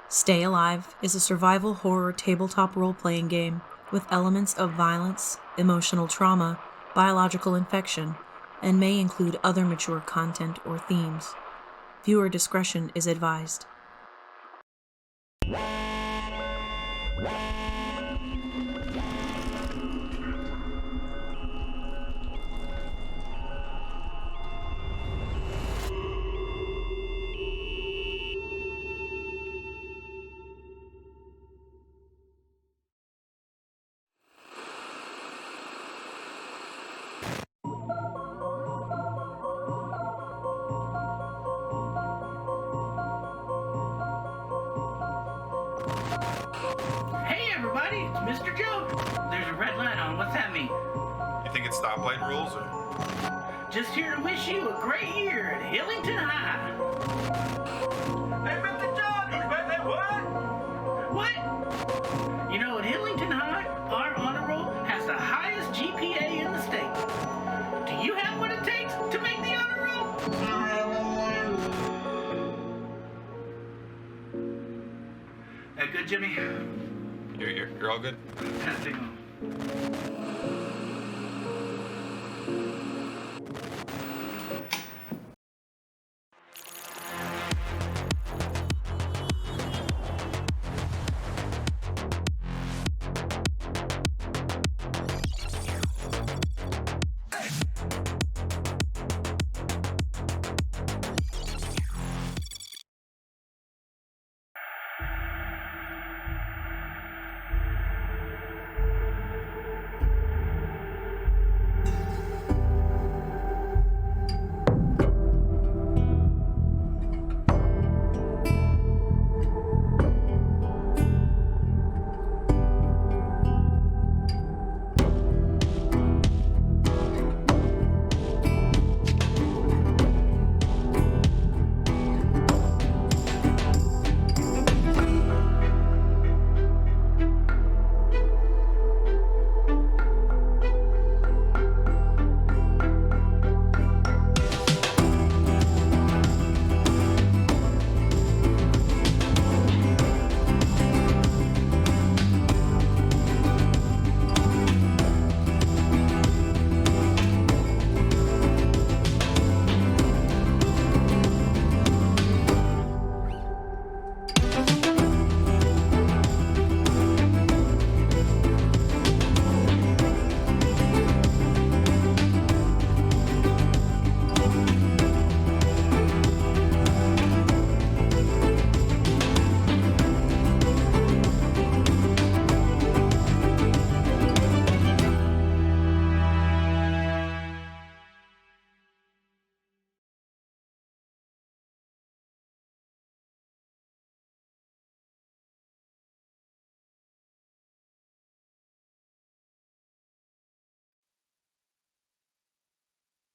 Stay Alive is a survival horror tabletop role-playing game with elements of violence, emotional trauma, biological infection, and may include other mature content or themes. Viewer discretion is advised. Hey everybody, it's Mr. Joe. There's a red light on. What's that mean? You think it's stoplight rules or? Just here to wish you a great year at Hillington High. Hey, Mr. John, you bet what? What? You know, at Hillington High, our honor roll has the highest GPA in the state. Do you have what it takes to make the honor roll? That good, Jimmy? You're all good? Passing on.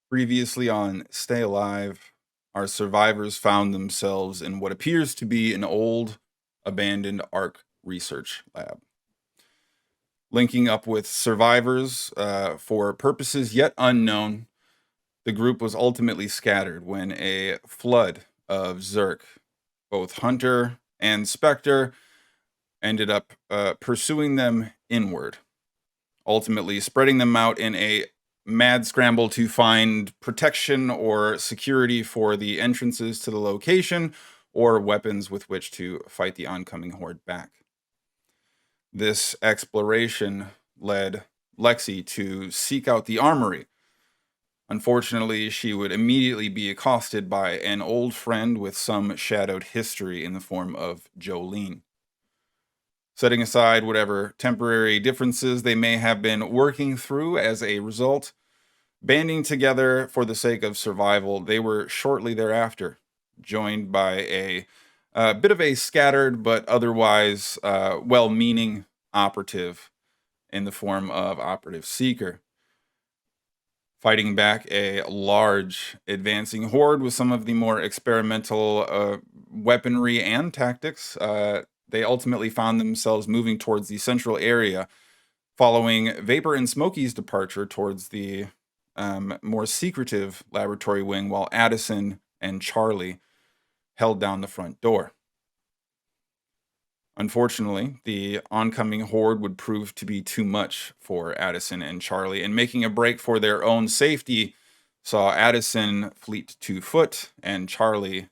Previously on Stay Alive, our survivors found themselves in what appears to be an old, abandoned ARC research lab. Linking up with survivors for purposes yet unknown, the group was ultimately scattered when a flood of Zerk, both Hunter and Spectre, ended up pursuing them inward, ultimately spreading them out in a mad scramble to find protection or security for the entrances to the location or weapons with which to fight the oncoming horde back. This exploration led Lexi to seek out the armory. Unfortunately, she would immediately be accosted by an old friend with some shadowed history in the form of Jolene. Setting aside whatever temporary differences they may have been working through as a result, banding together for the sake of survival, they were shortly thereafter joined by a bit of a scattered but otherwise well-meaning operative in the form of Operative Seeker. Fighting back a large advancing horde with some of the more experimental weaponry and tactics, they ultimately found themselves moving towards the central area, following Vapor and Smokey's departure towards the more secretive laboratory wing, while Addison and Charlie held down the front door. Unfortunately, the oncoming horde would prove to be too much for Addison and Charlie, and making a break for their own safety saw Addison fleet to foot and Charlie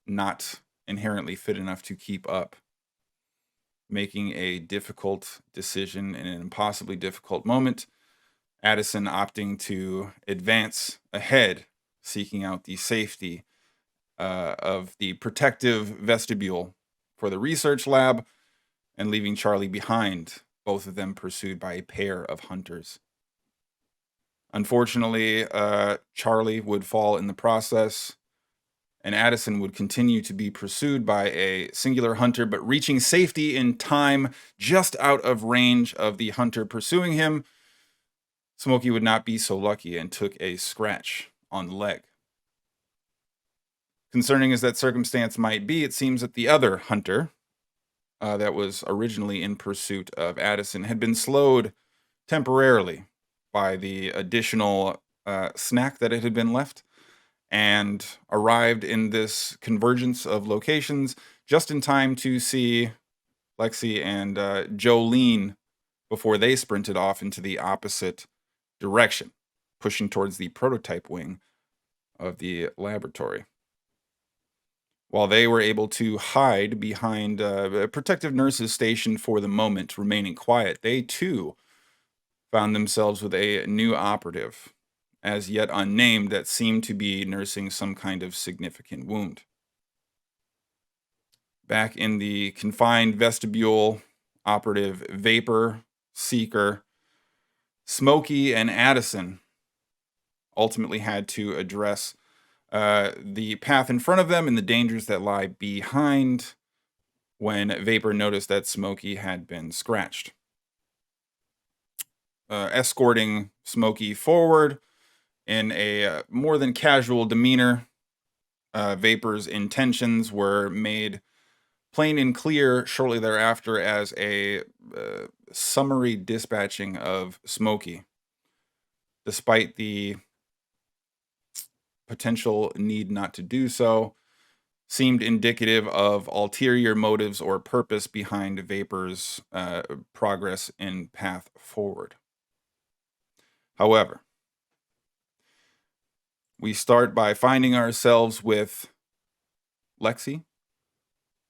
not inherently fit enough to keep up, making a difficult decision in an impossibly difficult moment. Addison opting to advance ahead, seeking out the safety of the protective vestibule for the research lab, and leaving Charlie behind, both of them pursued by a pair of hunters. Unfortunately, Charlie would fall in the process, and Addison would continue to be pursued by a singular hunter, but reaching safety in time, just out of range of the hunter pursuing him, Smokey would not be so lucky and took a scratch on the leg. Concerning as that circumstance might be, it seems that the other hunter that was originally in pursuit of Addison had been slowed temporarily by the additional snack that it had been left, and arrived in this convergence of locations just in time to see Lexi and Jolene before they sprinted off into the opposite direction, pushing towards the prototype wing of the laboratory. While they were able to hide behind a protective nurses stationed for the moment, remaining quiet, they too found themselves with a new operative, as yet unnamed, that seemed to be nursing some kind of significant wound. Back in the confined vestibule, operative Vapor, Seeker, Smokey, and Addison ultimately had to address the path in front of them and the dangers that lie behind when Vapor noticed that Smokey had been scratched. Escorting Smokey forward in a more than casual demeanor, Vapor's intentions were made plain and clear shortly thereafter as a summary dispatching of Smokey, despite the potential need not to do so, seemed indicative of ulterior motives or purpose behind Vapor's progress and path forward. However, we start by finding ourselves with Lexi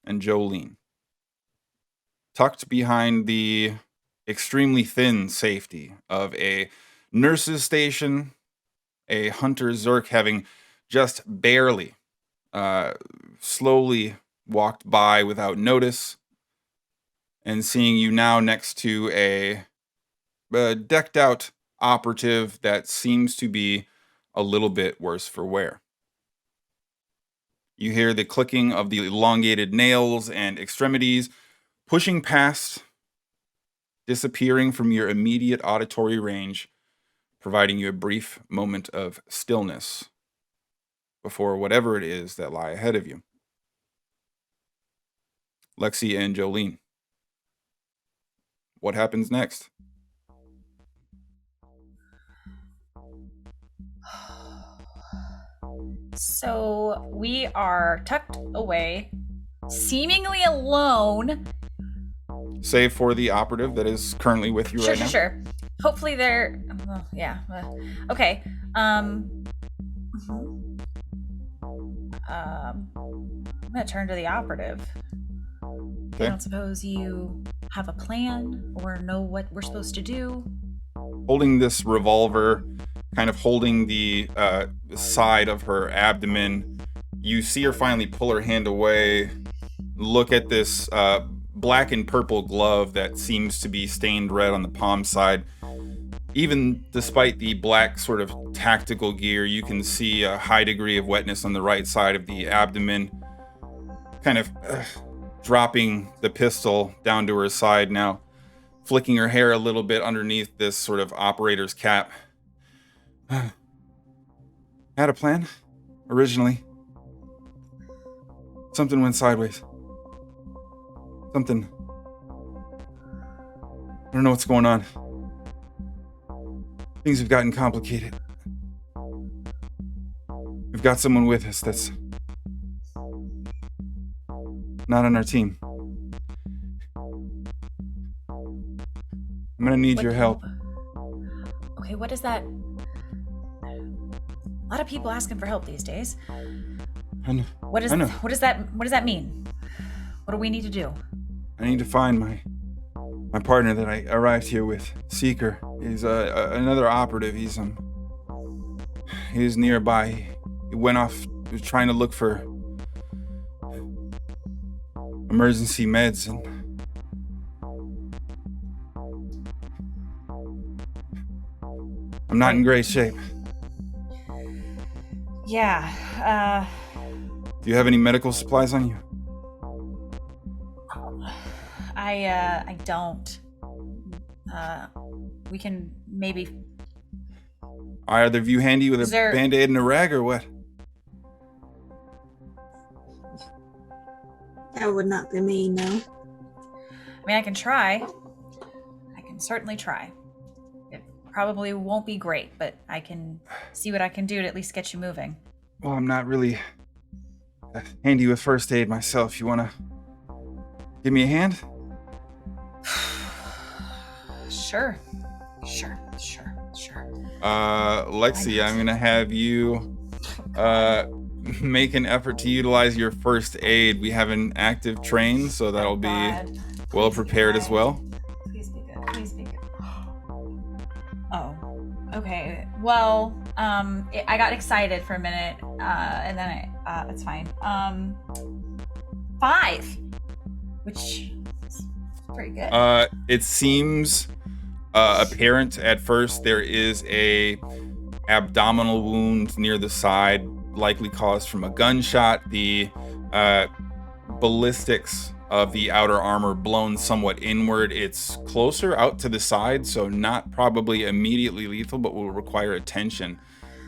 and Jolene, tucked behind the extremely thin safety of a nurse's station, a hunter Zerk having just barely, slowly walked by without notice, and seeing you now next to a decked out operative that seems to be a little bit worse for wear. You hear the clicking of the elongated nails and extremities pushing past, disappearing from your immediate auditory range, providing you a brief moment of stillness before whatever it is that lie ahead of you. Lexi and Jolene, what happens next? So we are tucked away, seemingly alone. Save for the operative that is currently with you right now. Sure. Hopefully they're. Well, yeah. Okay. I'm gonna turn to the operative. Okay. I don't suppose you have a plan or know what we're supposed to do. Holding this revolver, kind of holding the side of her abdomen, you see her finally pull her hand away, look at this black and purple glove that seems to be stained red on the palm side. Even despite the black sort of tactical gear, you can see a high degree of wetness on the right side of the abdomen. Kind of dropping the pistol down to her side now, flicking her hair a little bit underneath this sort of operator's cap. Had a plan, originally. Something went sideways. Something. I don't know what's going on. Things have gotten complicated. We've got someone with us that's not on our team. I'm gonna need What your do help. Okay, what is that? A lot of people asking for help these days. I know. What does that mean? What do we need to do? I need to find my partner that I arrived here with, Seeker. He's another operative. He's nearby. He went off. He was trying to look for emergency meds, and I'm not in great shape. Yeah. Do you have any medical supplies on you? I don't. We can maybe. Are either of you handy with a Band-Aid and a rag, or what? That would not be me, no. I mean, I can try. I can certainly try. It probably won't be great, but I can see what I can do to at least get you moving. Well, I'm not really handy with first aid myself. You wanna give me a hand? Sure. Lexi, I'm gonna have you make an effort to utilize your first aid. We have an active train, so that'll be well prepared as well. Please be good. Oh, okay. Well, I got excited for a minute, and then that's fine. 5, which is pretty good. It seems apparent at first. There is a abdominal wound near the side, likely caused from a gunshot. The ballistics of the outer armor blown somewhat inward. It's closer out to the side, so not probably immediately lethal, but will require attention.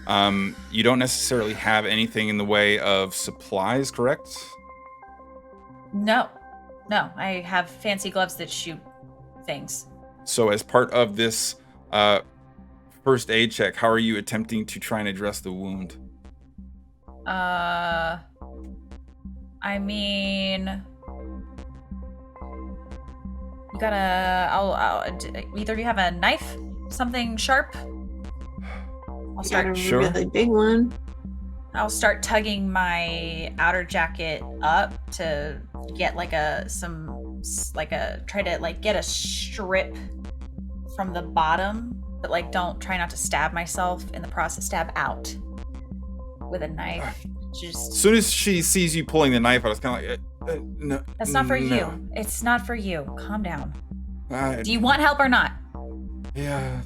You don't necessarily have anything in the way of supplies, correct? No, I have fancy gloves that shoot things. So as part of this first aid check, how are you attempting to try and address the wound? I mean, you gotta. I'll either you have a knife, something sharp. I'll start. Got a really big one. I'll start tugging my outer jacket up to get try to get a strip from the bottom, but try not to stab myself in the process. Stab out with a knife. Just as soon as she sees you pulling the knife out, it's kind of like, no. That's not for you. It's not for you. Calm down. Do you want help or not? Yeah.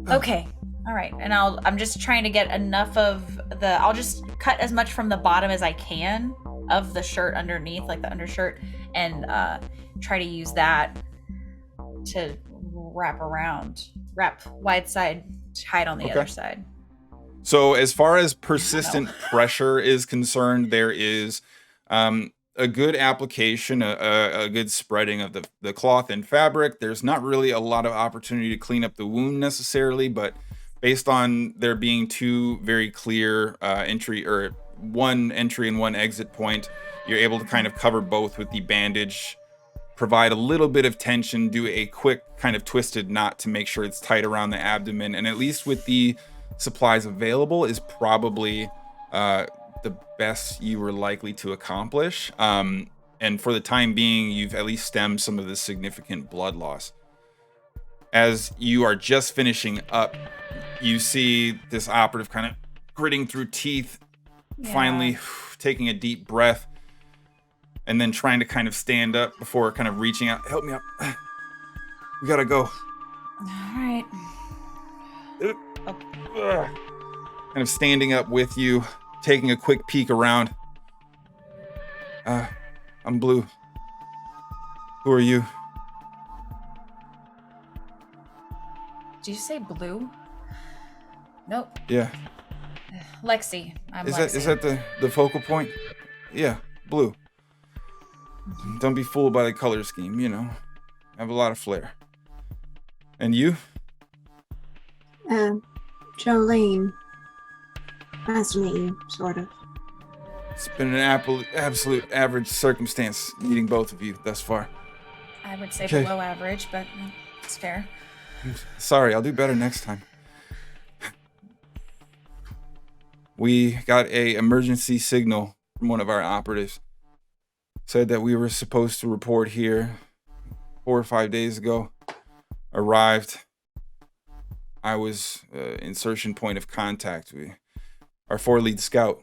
Okay. All right. And I'm just trying to get enough of I'll just cut as much from the bottom as I can of the shirt underneath, like the undershirt, and try to use that to wrap wide side, hide on the other side. So as far as persistent pressure is concerned, there is a good application, a good spreading of the cloth and fabric. There's not really a lot of opportunity to clean up the wound necessarily, but based on there being two very clear one entry and one exit point, you're able to kind of cover both with the bandage, provide a little bit of tension, do a quick kind of twisted knot to make sure it's tight around the abdomen, and at least with the supplies available is probably the best you were likely to accomplish. And for the time being, you've at least stemmed some of the significant blood loss. As you are just finishing up, you see this operative kind of gritting through teeth, finally taking a deep breath, and then trying to kind of stand up before kind of reaching out. Help me up. We gotta go. All right. Kind of standing up with you, taking a quick peek around. I'm Blue. Who are you? Did you say Blue? Nope. Yeah. Lexi. I'm Is Lexi. that the focal point? Yeah, Blue. Don't be fooled by the color scheme, I have a lot of flair. And you? Jolene. Nice to meet you, sort of. It's been an absolute average circumstance meeting both of you thus far. I would say Okay. below average, but it's fair. Sorry, I'll do better next time. We got a emergency signal from one of our operatives. Said that we were supposed to report here 4 or 5 days ago. Arrived. I was insertion point of contact. Our 4-lead scout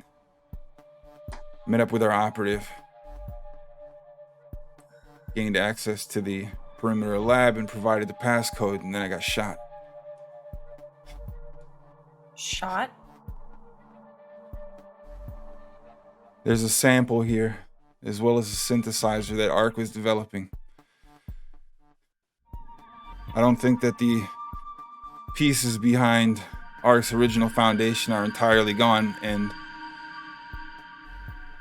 met up with our operative, gained access to the perimeter lab and provided the passcode, and then I got shot. Shot? There's a sample here, as well as a synthesizer that ARC was developing. I don't think that the pieces behind ARC's original foundation are entirely gone, and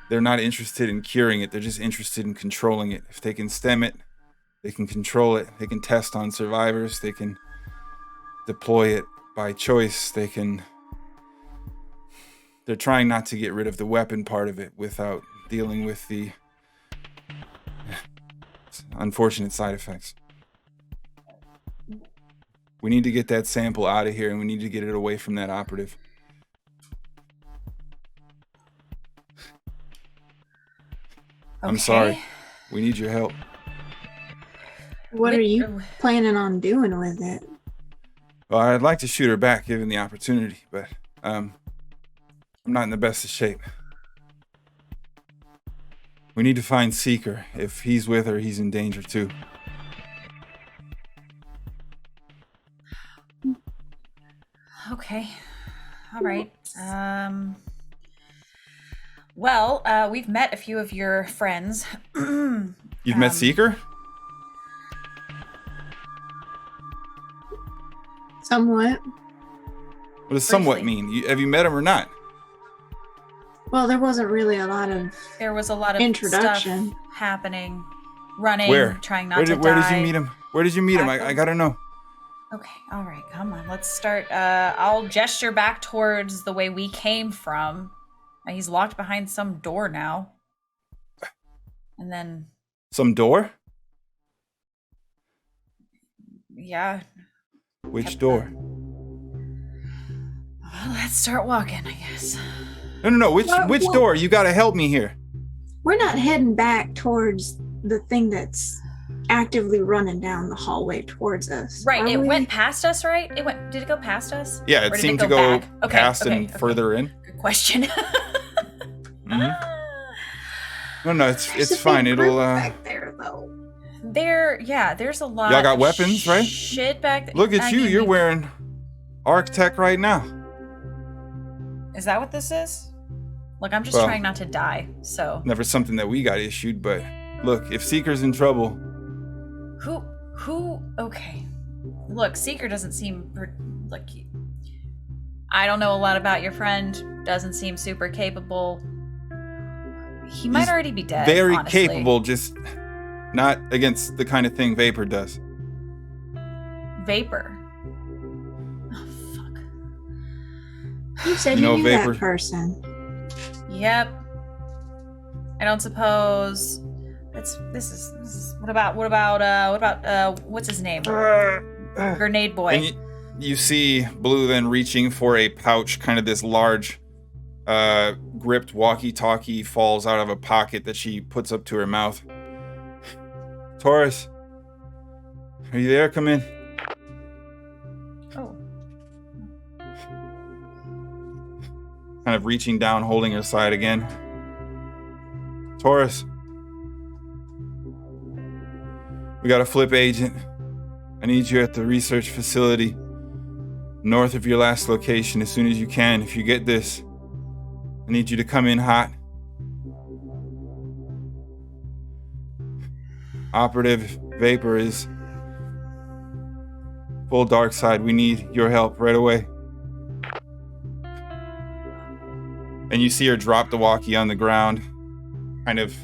they're not interested in curing it. They're just interested in controlling it. If they can stem it, they can control it. They can test on survivors. They can deploy it by choice. They're trying not to get rid of the weapon part of it without dealing with the unfortunate side effects. We need to get that sample out of here, and we need to get it away from that operative. I'm sorry. We need your help. What are you planning on doing with it? Well, I'd like to shoot her back given the opportunity, but I'm not in the best of shape. We need to find Seeker. If he's with her, he's in danger too. Okay. All right. Well, we've met a few of your friends. You've met Seeker? Somewhat. What does somewhat Briefly. mean? Have you met him or not? Well, there wasn't really a lot of There was a lot of introduction stuff happening, running, Where? trying not to die. Where did you meet him? Where did you meet him? Back I gotta know. Okay, all right, come on. Let's start. I'll gesture back towards the way we came from. He's locked behind some door now. And then, Some door? yeah. Which door? Well, let's start walking, I guess. No. Which What? door? You gotta help me here. We're not heading back towards the thing that's actively running down the hallway towards us. Right, are it we? went past us, right? Did it go past us? Yeah, Or it did seemed to go back? Okay, past okay, and okay. further in. Good question. Mhm. No, it's There's a fine. big It'll group back there though. There's a lot Y'all got of weapons, right? Shit back there. look at you. You're wearing Arc-Tech right now. Is that what this is? Look, I'm just Well- trying not to die, so. Never something that we got issued, but look, if Seeker's in trouble, Okay. Look, Seeker doesn't seem like. I don't know a lot about your friend. Doesn't seem super capable. He might He's already be dead. very honestly. capable, just not against the kind of thing Vapor does. Vapor. Oh, fuck. You said You you, know, knew Vapor- that person. Yep. I don't suppose. This is. What about what's his name? Grenade boy. And you see Blue then reaching for a pouch, kind of this large gripped walkie-talkie falls out of a pocket that she puts up to her mouth. Taurus, are you there? Come in. Oh. Kind of reaching down, holding her side again. Taurus, we got a flip agent. I need you at the research facility north of your last location as soon as you can. If you get this, I need you to come in hot. Operative Vapor is full dark side. We need your help right away. And you see her drop the walkie on the ground, kind of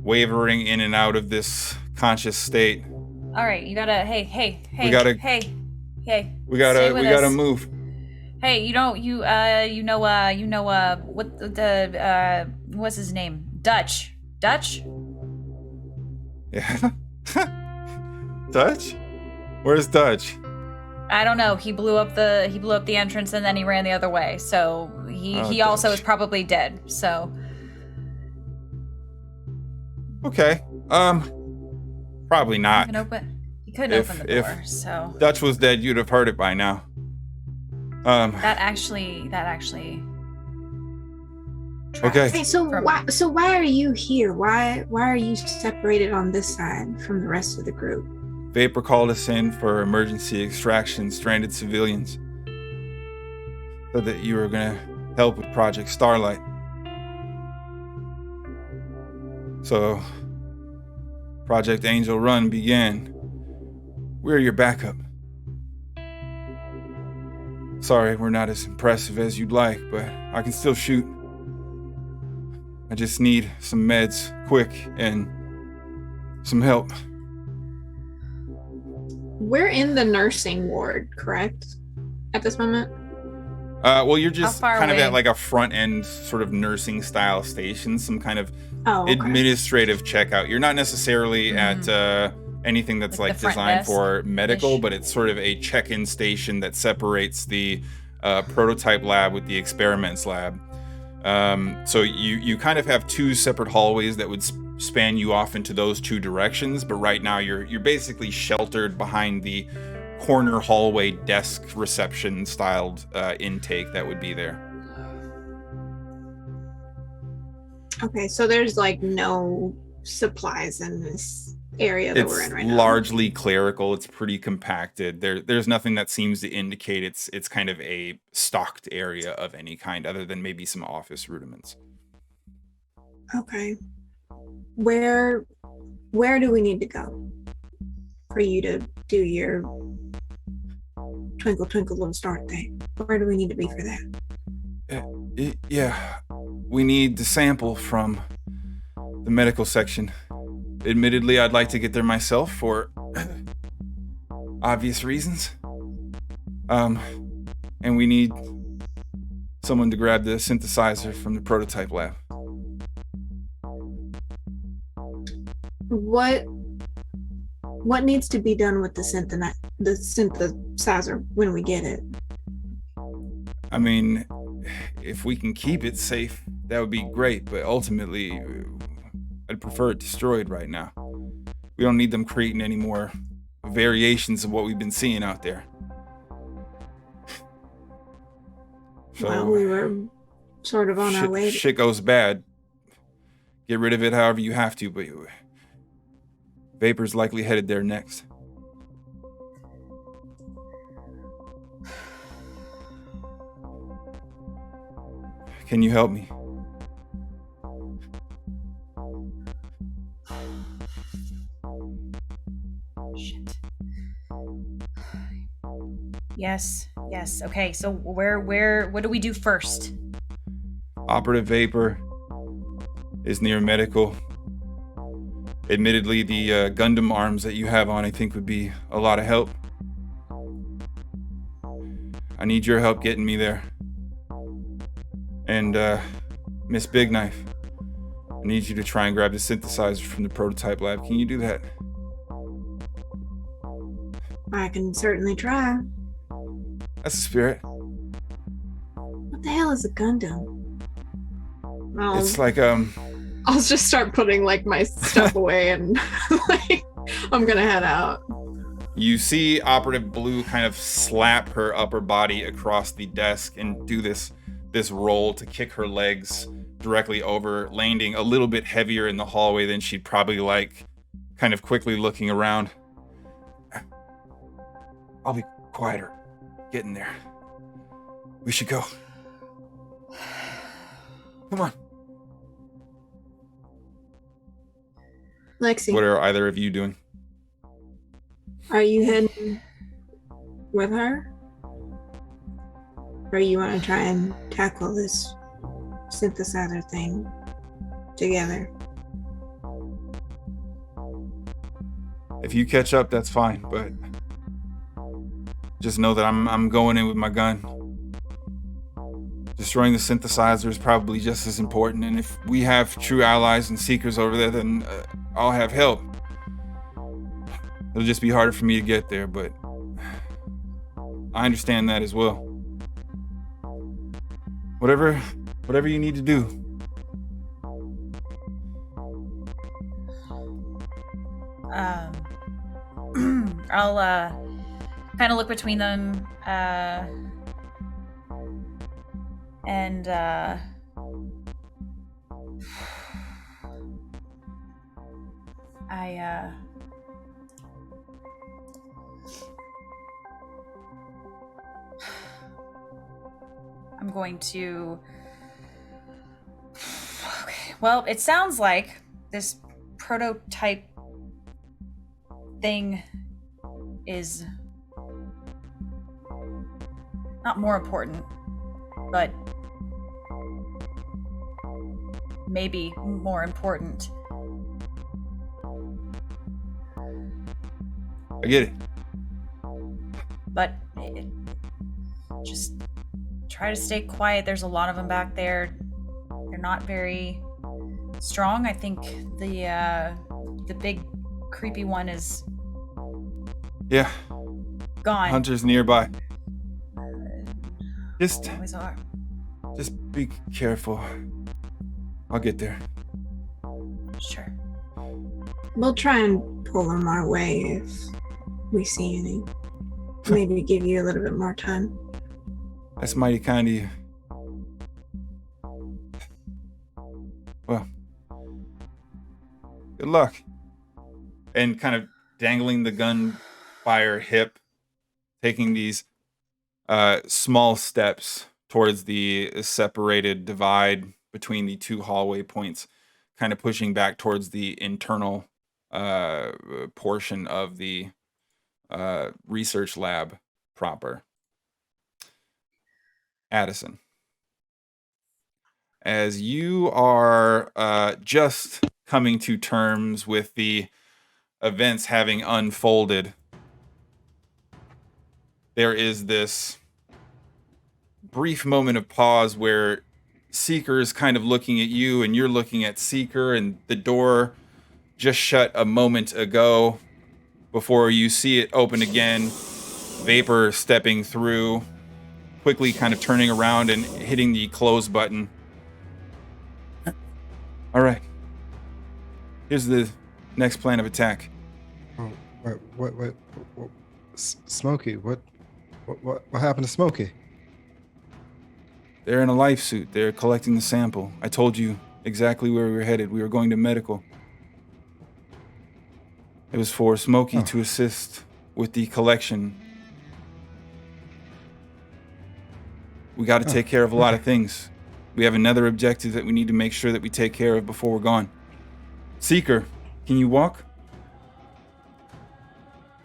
wavering in and out of this conscious state. All right, you gotta. Hey. We gotta- Hey. We Stay with gotta us. move. Hey, what's his name? Dutch. Yeah. Dutch? Where's Dutch? I don't know. He blew up the entrance and then he ran the other way. So he also is probably dead. So okay. Probably not. He couldn't open the door. So Dutch was dead, you'd have heard it by now. That actually. Okay. Hey, so why are you here? Why are you separated on this side from the rest of the group? Vapor called us in for emergency extraction, stranded civilians. Said that you were gonna help with Project Starlight. So, Project Angel Run began. We're your backup. Sorry, we're not as impressive as you'd like, but I can still shoot. I just need some meds, quick, and some help. We're in the nursing ward, correct? At this moment? Well, you're just How far kind of away? at like a front end sort of nursing style station, some kind of Oh, okay. administrative checkout. You're not necessarily at anything that's Like like the front designed desk for medical, ish. but it's sort of a check-in station that separates the prototype lab with the experiments lab. So you kind of have two separate hallways that would span you off into those two directions, but right now you're basically sheltered behind the corner hallway desk reception styled intake that would be there. Okay, so there's like no supplies in this area that we're in right now. Largely clerical. It's pretty compacted. There's nothing that seems to indicate it's kind of a stocked area of any kind, other than maybe some office rudiments. Okay. Where do we need to go for you to do your twinkle twinkle little star thing? Where do we need to be for that? Yeah, we need the sample from the medical section. Admittedly, I'd like to get there myself for obvious reasons. And we need someone to grab the synthesizer from the prototype lab. What needs to be done with the synthesizer when we get it? I mean, if we can keep it safe, that would be great, but ultimately, I'd prefer it destroyed right now. We don't need them creating any more variations of what we've been seeing out there. So, Well, we were sort of on our way. Shit goes bad. Get rid of it however you have to, but Vapor's likely headed there next. Can you help me? Shit. Yes. Okay, so what do we do first? Operative Vapor is near medical. Admittedly, the Gundam arms that you have on, I think, would be a lot of help. I need your help getting me there. And, Miss Big Knife, I need you to try and grab the synthesizer from the prototype lab. Can you do that? I can certainly try. That's the spirit. What the hell is a Gundam? It's like, I'll just start putting like my stuff away and like I'm gonna head out. You see Operative Blue kind of slap her upper body across the desk and do this roll to kick her legs directly over, landing a little bit heavier in the hallway than she'd probably like, kind of quickly looking around. I'll be quieter. Get in there. We should go. Come on. Lexi, What are either of you doing? are you heading with her? Or you want to try and tackle this synthesizer thing together? If you catch up, that's fine, but just know that I'm going in with my gun. Destroying the synthesizer is probably just as important, and if we have true allies and seekers over there, then I'll have help. It'll just be harder for me to get there, but I understand that as well. Whatever you need to do. I'll kind of look between them and I'm going to. Okay. Well, it sounds like this prototype thing is not more important, but maybe more important. I get it. But just try to stay quiet. There's a lot of them back there. They're not very strong. I think the big creepy one is gone. Hunters nearby. Just Always are. Just be careful. I'll get there. Sure. We'll try and pull them our way if we see any. Maybe give you a little bit more time. That's mighty kind of you. Well, good luck. And kind of dangling the gunfire hip, taking these small steps towards the separated divide between the two hallway points, kind of pushing back towards the internal portion of the research lab proper. Addison, as you are just coming to terms with the events having unfolded, there is this brief moment of pause where Seeker is kind of looking at you and you're looking at Seeker, and the door just shut a moment ago before you see it open again. Vapor stepping through, quickly kind of turning around and hitting the close button. All right. Here's the next plan of attack. Oh, what? Smokey, what happened to Smokey? They're in a life suit. They're collecting the sample. I told you exactly where we were headed. We were going to medical. It was for Smokey to assist with the collection. We got to take care of a lot of things. We have another objective that we need to make sure that we take care of before we're gone. Seeker, can you walk?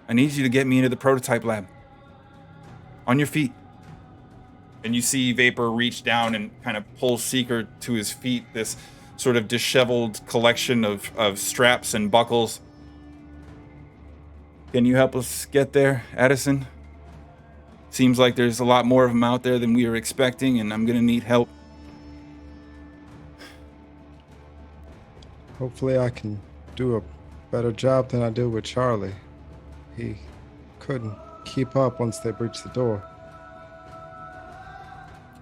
I need you to get me into the prototype lab. On your feet. And you see Vapor reach down and kind of pull Seeker to his feet, this sort of disheveled collection of straps and buckles. Can you help us get there, Addison? Seems like there's a lot more of them out there than we were expecting, and I'm going to need help. Hopefully I can do a better job than I did with Charlie. He couldn't keep up once they breached the door.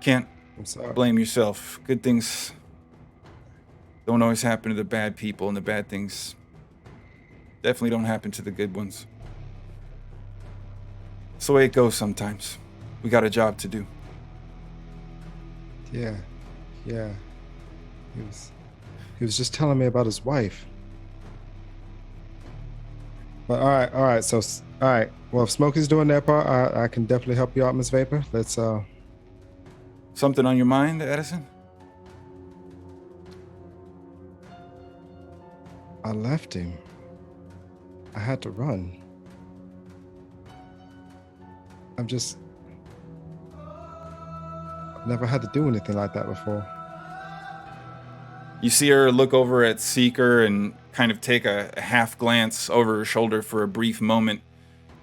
Can't I'm sorry. blame yourself. Good things don't always happen to the bad people, and the bad things definitely don't happen to the good ones. It's the way it goes sometimes. We got a job to do. Yeah. He was just telling me about his wife. But all right. So, all right. Well, if Smokey's doing that part, I can definitely help you out, Miss Vapor. Let's. Something on your mind, Addison? I left him. I had to run. I've never had to do anything like that before. You see her look over at Seeker and kind of take a half glance over her shoulder for a brief moment.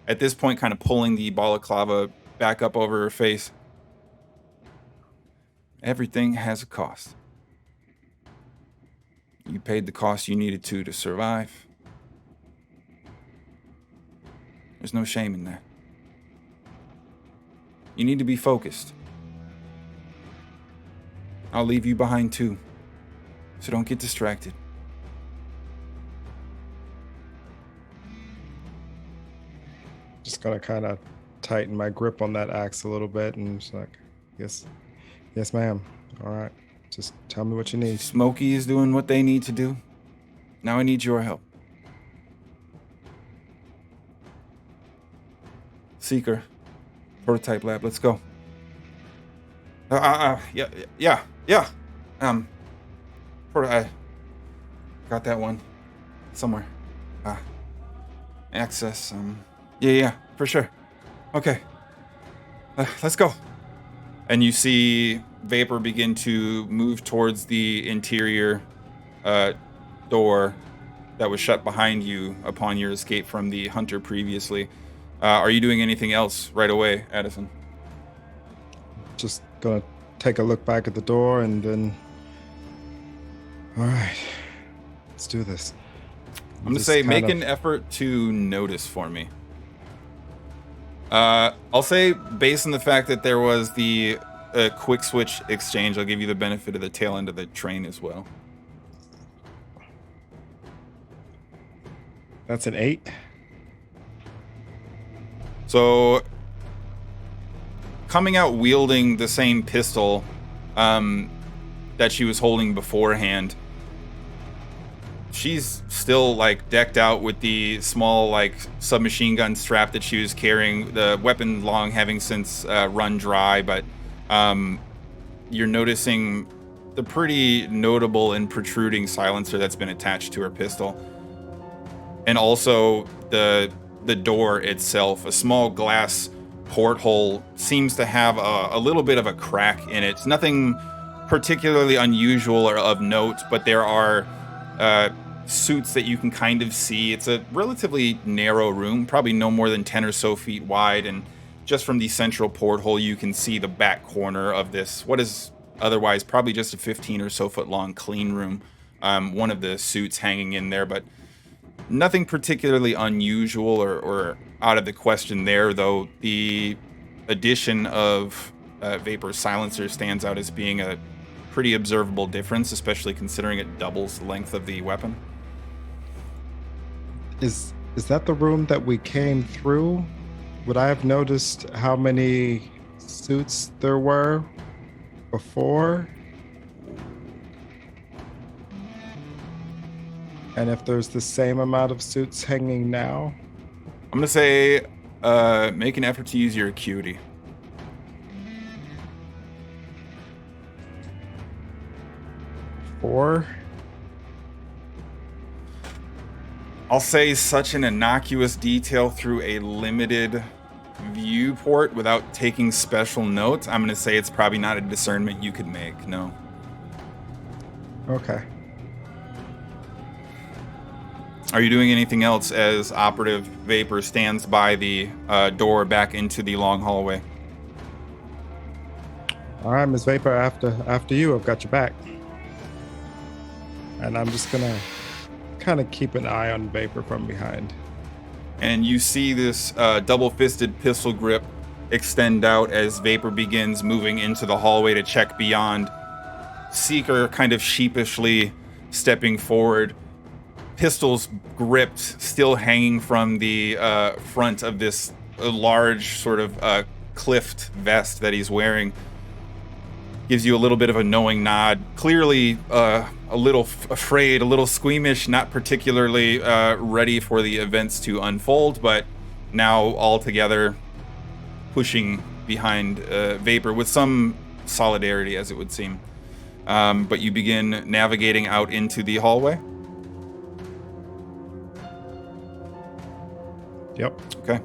At this point, kind of pulling the balaclava back up over her face. Everything has a cost. You paid the cost you needed to survive. There's no shame in that. You need to be focused. I'll leave you behind too, so don't get distracted. Just gonna kind of tighten my grip on that axe a little bit and just like, yes, ma'am. All right, just tell me what you need. Smokey is doing what they need to do. Now I need your help. Seeker, prototype lab, let's go. Yeah. I got that one somewhere. Access. Yeah, for sure. Okay. Let's go. And you see Vapor begin to move towards the interior door that was shut behind you upon your escape from the hunter previously. Are you doing anything else right away, Addison? Just gonna take a look back at the door and then... All right, let's do this. I'm gonna say make an effort to notice for me. I'll say based on the fact that there was the quick switch exchange, I'll give you the benefit of the tail end of the train as well. That's an 8. So, coming out wielding the same pistol that she was holding beforehand, she's still like decked out with the small like submachine gun strap that she was carrying, the weapon long having since run dry, but you're noticing the pretty notable and protruding silencer that's been attached to her pistol. And also the door itself, a small glass porthole, seems to have a little bit of a crack in it. It's nothing particularly unusual or of note, but there are suits that you can kind of see. It's a relatively narrow room, probably no more than 10 or so feet wide, and just from the central porthole you can see the back corner of this, what is otherwise probably just a 15 or so foot long clean room. One of the suits hanging in there, but nothing particularly unusual or out of the question there, though the addition of Vapor Silencer stands out as being a pretty observable difference, especially considering it doubles the length of the weapon. Is that the room that we came through? Would I have noticed how many suits there were before? And if there's the same amount of suits hanging now? I'm gonna say make an effort to use your acuity. Four? I'll say such an innocuous detail through a limited viewport without taking special notes. I'm gonna say it's probably not a discernment you could make, no. Okay. Are you doing anything else as Operative Vapor stands by the door back into the long hallway? All right, Ms. Vapor, after you, I've got your back. And I'm just gonna kind of keep an eye on Vapor from behind. And you see this double-fisted pistol grip extend out as Vapor begins moving into the hallway to check beyond. Seeker kind of sheepishly stepping forward, pistols gripped, still hanging from the front of this large sort of cliffed vest that he's wearing. Gives you a little bit of a knowing nod. Clearly a little afraid, a little squeamish, not particularly ready for the events to unfold, but now all together pushing behind Vapor with some solidarity, as it would seem. But you begin navigating out into the hallway. Yep. Okay.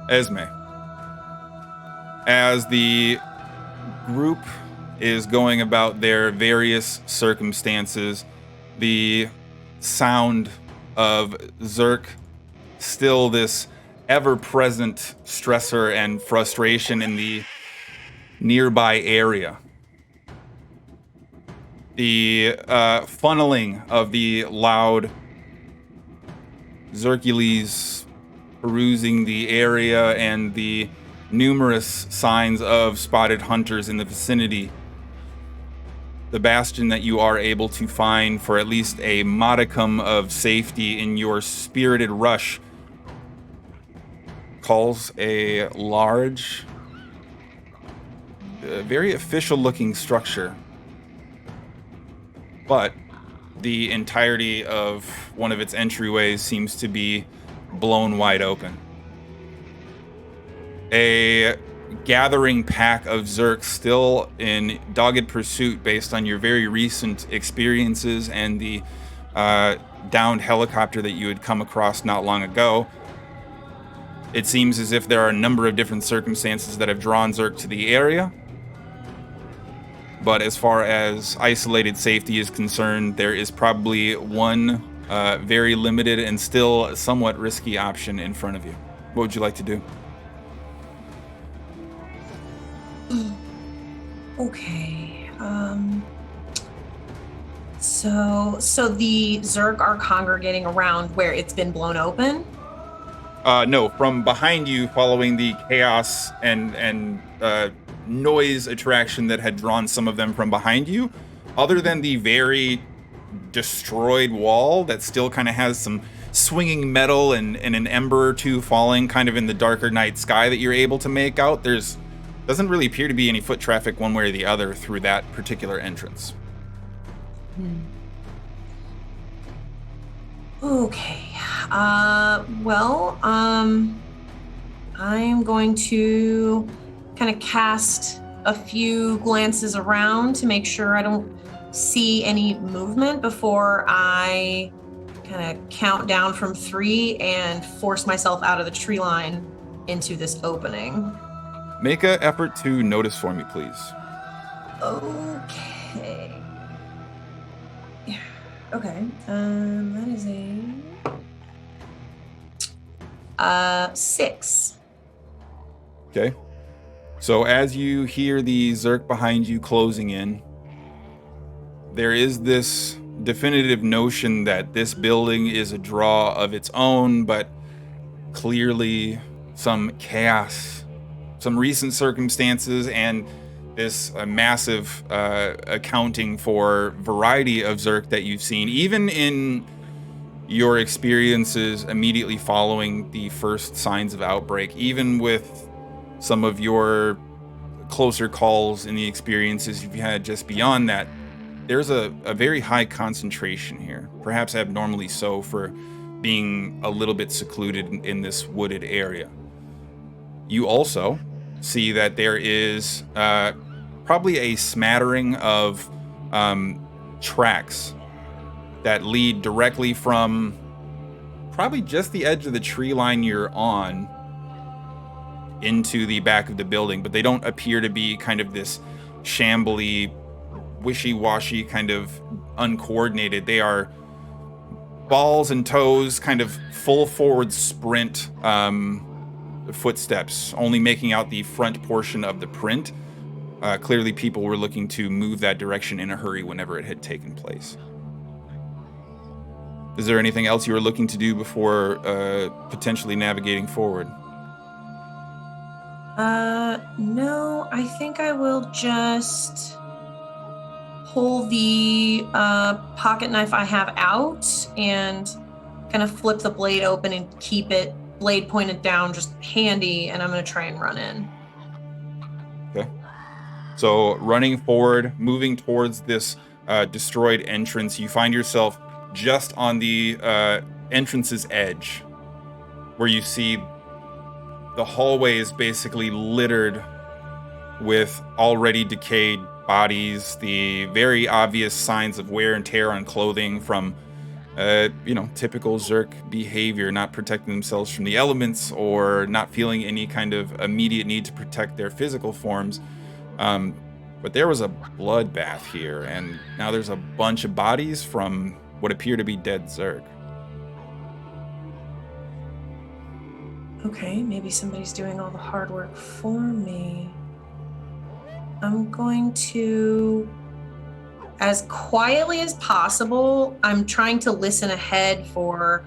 Esme, as the group is going about their various circumstances, the sound of Zerk, still this ever-present stressor and frustration in the nearby area. The funneling of the loud Xercules perusing the area and the numerous signs of spotted hunters in the vicinity. The bastion that you are able to find for at least a modicum of safety in your spirited rush calls a large, very official-looking structure. But the entirety of one of its entryways seems to be blown wide open. A gathering pack of Zerks still in dogged pursuit based on your very recent experiences and the downed helicopter that you had come across not long ago. It seems as if there are a number of different circumstances that have drawn Zerk to the area. But as far as isolated safety is concerned, there is probably one very limited and still somewhat risky option in front of you. What would you like to do? Okay. So the Zerg are congregating around where it's been blown open? No, from behind you, following the chaos and noise attraction that had drawn some of them from behind you, other than the very destroyed wall that still kind of has some swinging metal and an ember or two falling kind of in the darker night sky that you're able to make out, doesn't really appear to be any foot traffic one way or the other through that particular entrance. Okay. I'm going to kind of cast a few glances around to make sure I don't see any movement before I kind of count down from 3 and force myself out of the tree line into this opening. Make an effort to notice for me, please. Okay. Okay. That is a 6. Okay. So as you hear the Zerk behind you closing in, there is this definitive notion that this building is a draw of its own, but clearly some chaos, some recent circumstances, and this massive accounting for variety of Zerk that you've seen, even in your experiences immediately following the first signs of outbreak, even with some of your closer calls and the experiences you've had just beyond that, there's a very high concentration here, perhaps abnormally so for being a little bit secluded in this wooded area. You also see that there is probably a smattering of tracks that lead directly from probably just the edge of the tree line you're on into the back of the building, but they don't appear to be kind of this shambly, wishy-washy, kind of uncoordinated. They are balls and toes, kind of full forward sprint footsteps, only making out the front portion of the print. Clearly people were looking to move that direction in a hurry whenever it had taken place. Is there anything else you were looking to do before potentially navigating forward? No, I think I will just pull the pocket knife I have out and kind of flip the blade open and keep it blade pointed down, just handy, and I'm going to try and run in. Okay. So running forward, moving towards this destroyed entrance, you find yourself just on the entrance's edge, where you see the hallway is basically littered with already decayed bodies, the very obvious signs of wear and tear on clothing from, typical Zerk behavior, not protecting themselves from the elements or not feeling any kind of immediate need to protect their physical forms. But there was a bloodbath here, and now there's a bunch of bodies from what appear to be dead Zerk. Okay, maybe somebody's doing all the hard work for me. I'm going to as quietly as possible, I'm trying to listen ahead for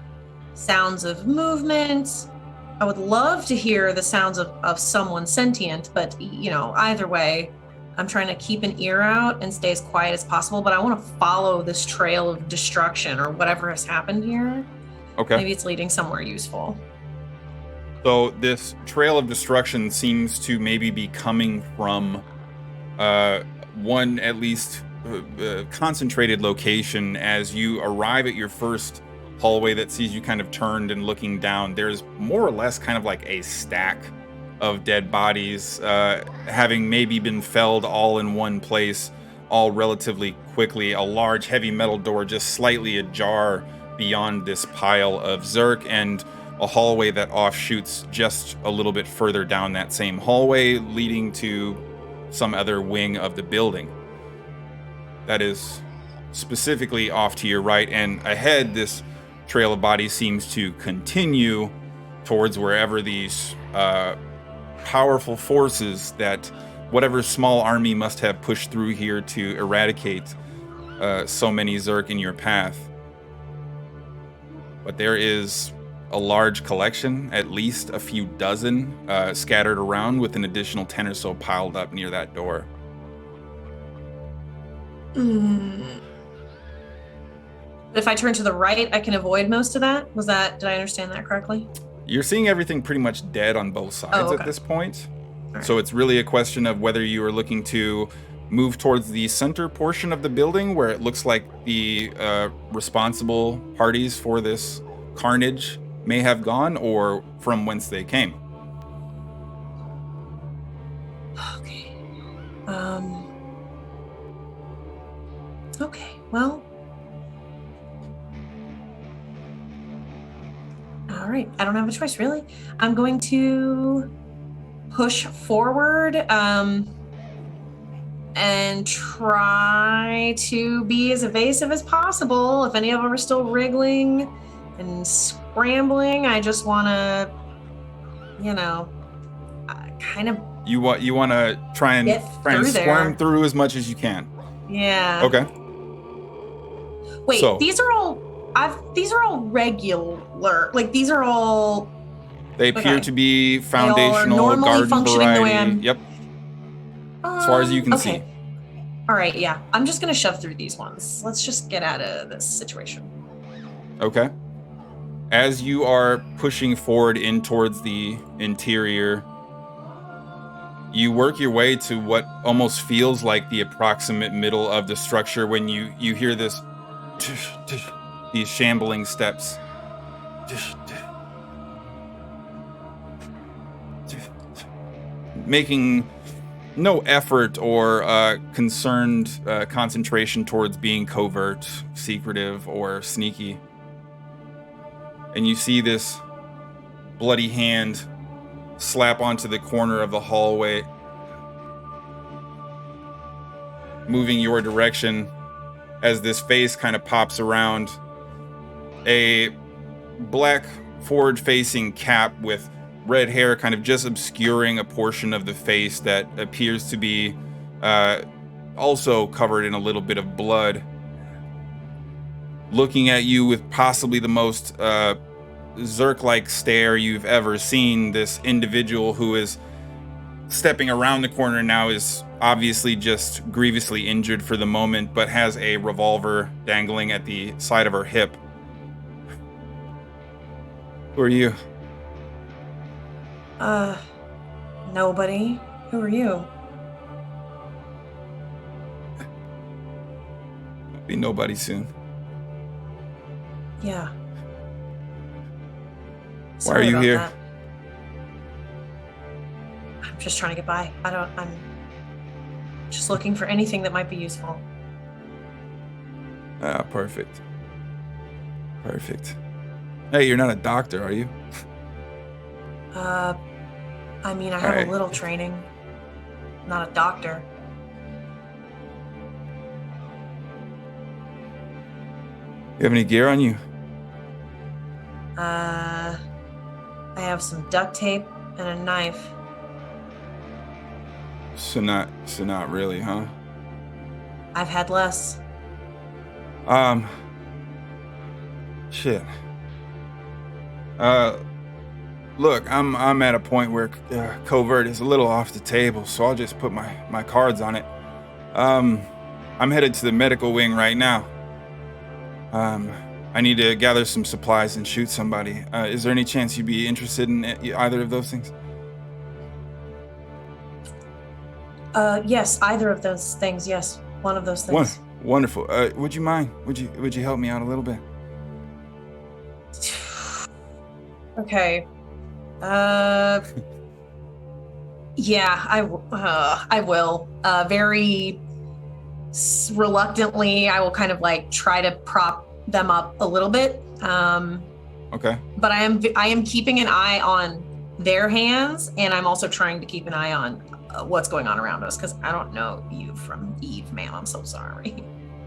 sounds of movement. I would love to hear the sounds of someone sentient, but either way, I'm trying to keep an ear out and stay as quiet as possible, but I want to follow this trail of destruction or whatever has happened here. Okay. Maybe it's leading somewhere useful. So this trail of destruction seems to maybe be coming from one at least concentrated location. As you arrive at your first hallway that sees you kind of turned and looking down, there's more or less kind of like a stack of dead bodies, having maybe been felled all in one place, all relatively quickly. A large heavy metal door just slightly ajar beyond this pile of Zerk, and a hallway that offshoots just a little bit further down that same hallway, leading to some other wing of the building. That is specifically off to your right, and ahead, this trail of bodies seems to continue towards wherever these powerful forces that whatever small army must have pushed through here to eradicate so many Zerk in your path. But there is a large collection, at least a few dozen, scattered around, with an additional 10 or so piled up near that door. If I turn to the right, I can avoid most of that? Did I understand that correctly? You're seeing everything pretty much dead on both sides at this point. Right. So it's really a question of whether you are looking to move towards the center portion of the building, where it looks like the responsible parties for this carnage may have gone, or from whence they came. Okay. Okay, well. All right, I don't have a choice, really. I'm going to push forward and try to be as evasive as possible. If any of them are still wriggling and scrambling, I just want to, kind of. You want to try and squirm through as much as you can. Yeah. Okay. Wait, so, these are all regular. Like, these are all. They appear to be foundational, garden variety. Yep. As far as you can see. All right, yeah. I'm just going to shove through these ones. Let's just get out of this situation. Okay. As you are pushing forward in towards the interior, you work your way to what almost feels like the approximate middle of the structure when you hear this, these shambling steps. Making no effort or concerned concentration towards being covert, secretive, or sneaky. And you see this bloody hand slap onto the corner of the hallway, moving your direction as this face kind of pops around. A black forward-facing cap with red hair kind of just obscuring a portion of the face that appears to be also covered in a little bit of blood. Looking at you with possibly the most Zerk-like stare you've ever seen, this individual who is stepping around the corner now is obviously just grievously injured for the moment, but has a revolver dangling at the side of her hip. Who are you? Nobody. Who are you? Be nobody soon. Yeah. Why are you here? That. I'm just trying to get by. I'm just looking for anything that might be useful. Ah, perfect. Perfect. Hey, you're not a doctor, are you? I mean, I have a little training. Not a doctor. You have any gear on you? I have some duct tape and a knife. So not really, huh? I've had less. Shit. Look, I'm at a point where covert is a little off the table, so I'll just put my cards on it. I'm headed to the medical wing right now. I need to gather some supplies and shoot somebody. Is there any chance you'd be interested in either of those things? Yes, either of those things. Yes, one of those things. Wonderful. Would you mind? Would you help me out a little bit? Okay. Yeah, I will. Very reluctantly, I will kind of like try to prop them up a little bit. Okay. But I am keeping an eye on their hands, and I'm also trying to keep an eye on what's going on around us, because I don't know you from Eve, ma'am. I'm so sorry.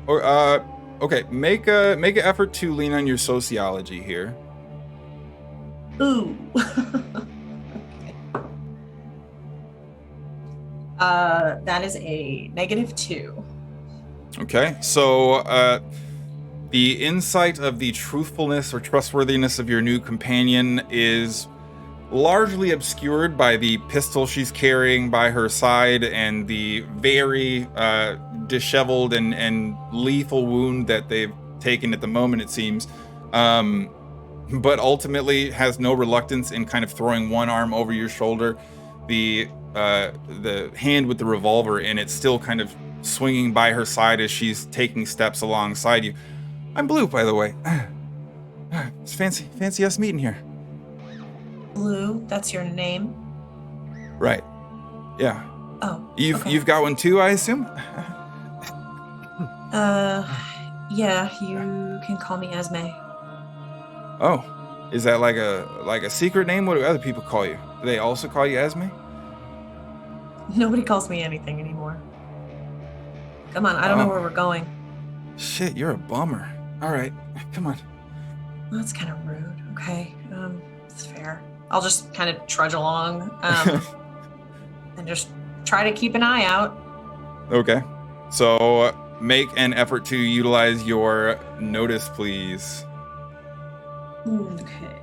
Or okay, make an effort to lean on your sociology here. Ooh. Okay. That is a -2. Okay, so the insight of the truthfulness or trustworthiness of your new companion is largely obscured by the pistol she's carrying by her side and the very disheveled and lethal wound that they've taken at the moment, it seems. But ultimately has no reluctance in kind of throwing one arm over your shoulder, the hand with the revolver in it still kind of swinging by her side as she's taking steps alongside you. I'm Blue, by the way. It's fancy us meeting here. Blue, that's your name? Right. Yeah. Oh. You've got one too, I assume? Yeah, you can call me Esme. Oh. Is that like a secret name? What do other people call you? Do they also call you Esme? Nobody calls me anything anymore. Come on, I don't know where we're going. Shit, you're a bummer. All right, come on. Well, that's kind of rude. Okay, it's fair. I'll just kind of trudge along, and just try to keep an eye out. Okay. So make an effort to utilize your notice, please. Okay.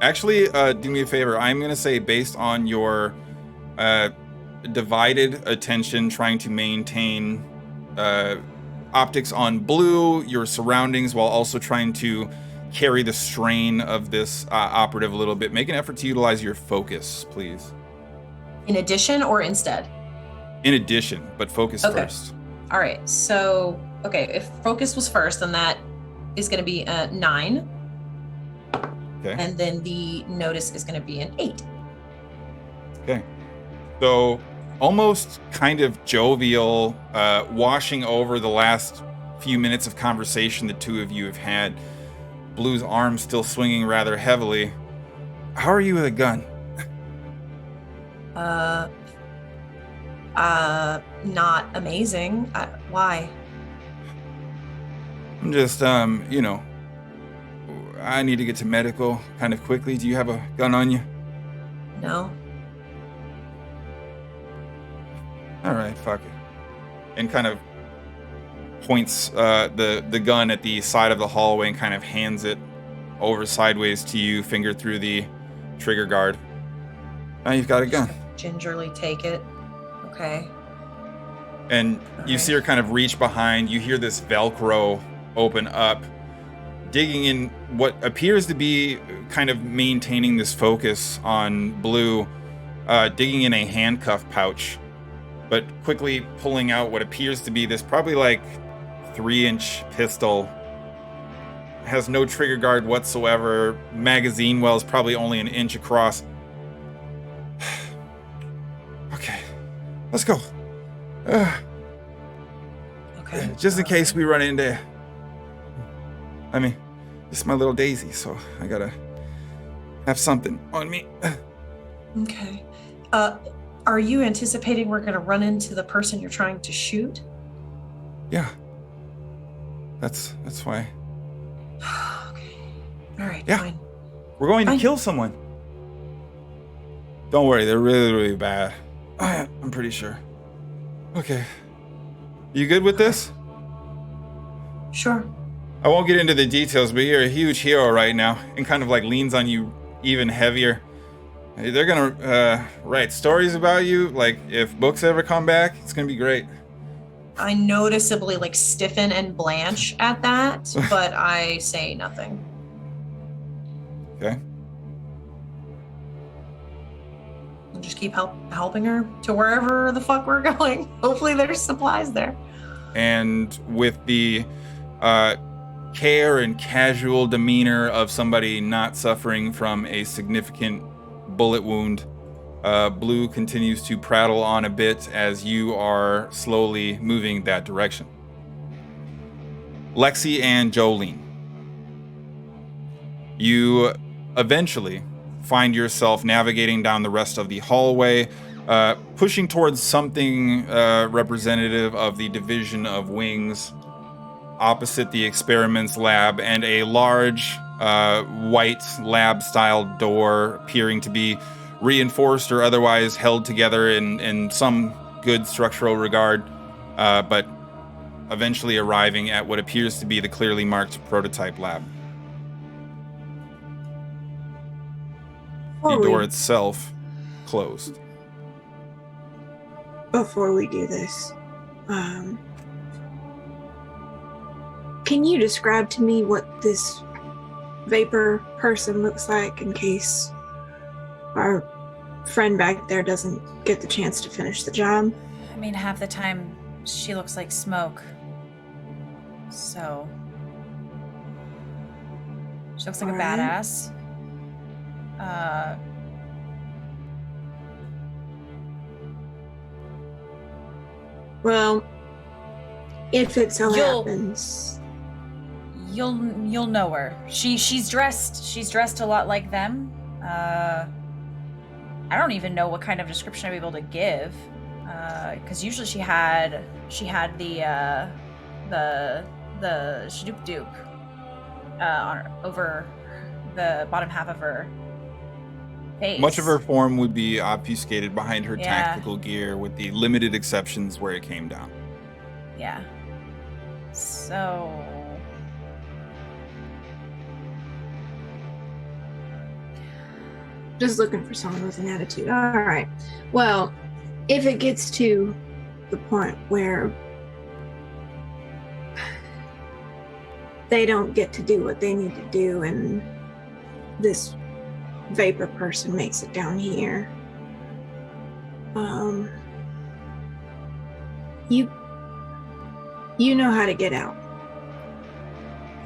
Actually, do me a favor. I'm going to say based on your divided attention, trying to maintain optics on Blue, your surroundings, while also trying to carry the strain of this operative a little bit. Make an effort to utilize your focus, please. In addition or instead? In addition, but focus first. All right. So, okay, if focus was first, then that is going to be a 9. Okay. And then the notice is going to be an 8. Okay. So almost kind of jovial, washing over the last few minutes of conversation the two of you have had. Blue's arm still swinging rather heavily. How are you with a gun? Not amazing. Why? I'm just, I need to get to medical kind of quickly. Do you have a gun on you? No. All right, fuck it. And kind of points the gun at the side of the hallway and kind of hands it over sideways to you, finger through the trigger guard. Now you've got a gun. Gingerly take it. Okay. And you see her kind of reach behind. You hear this Velcro open up, digging in what appears to be kind of maintaining this focus on Blue, digging in a handcuff pouch, but quickly pulling out what appears to be this probably like 3-inch pistol. Has no trigger guard whatsoever. Magazine well is probably only an inch across. Okay, let's go. Okay. Just in case we run into... I mean, this is my little Daisy, so I gotta have something on me. Okay. Are you anticipating we're gonna run into the person you're trying to shoot? Yeah. That's why. Okay. All right. Yeah. Fine. We're going to Fine. kill someone. Don't worry, they're really, really bad. I'm pretty sure. Okay. You good with this? Sure. I won't get into the details, but you're a huge hero right now, and kind of like leans on you even heavier. They're gonna write stories about you. Like, if books ever come back, it's gonna be great. I noticeably like stiffen and blanch at that, but I say nothing. Okay. We'll just keep helping her to wherever the fuck we're going. Hopefully there's supplies there. And with the care and casual demeanor of somebody not suffering from a significant bullet wound, Blue continues to prattle on a bit as you are slowly moving that direction. Lexi and Jolene, you eventually find yourself navigating down the rest of the hallway, pushing towards something representative of the Division of Wings opposite the experiments lab, and a large white lab-style door appearing to be reinforced or otherwise held together in some good structural regard, but eventually arriving at what appears to be the clearly marked prototype lab. The door itself closed. Before we do this, can you describe to me what this vapor person looks like in case our friend back there doesn't get the chance to finish the job? I mean, half the time she looks like smoke. So she looks like a badass. Well, if it so happens, you'll know her. She's dressed a lot like them. I don't even know what kind of description I'd be able to give, because usually she had the Shadoop Duke over the bottom half of her face. Much of her form would be obfuscated behind her tactical gear, with the limited exceptions where it came down. Yeah. So just looking for someone with an attitude. All right. Well, if it gets to the point where they don't get to do what they need to do and this vapor person makes it down here, you know how to get out,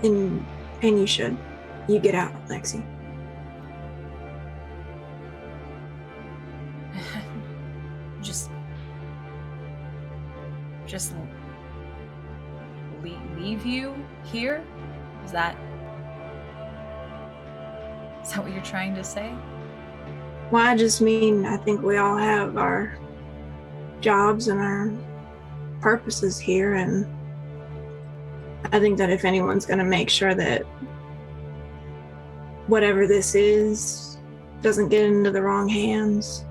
and you should. You get out, Lexi. just leave you here? Is that what you're trying to say? Well, I just mean, I think we all have our jobs and our purposes here, and I think that if anyone's going to make sure that whatever this is doesn't get into the wrong hands,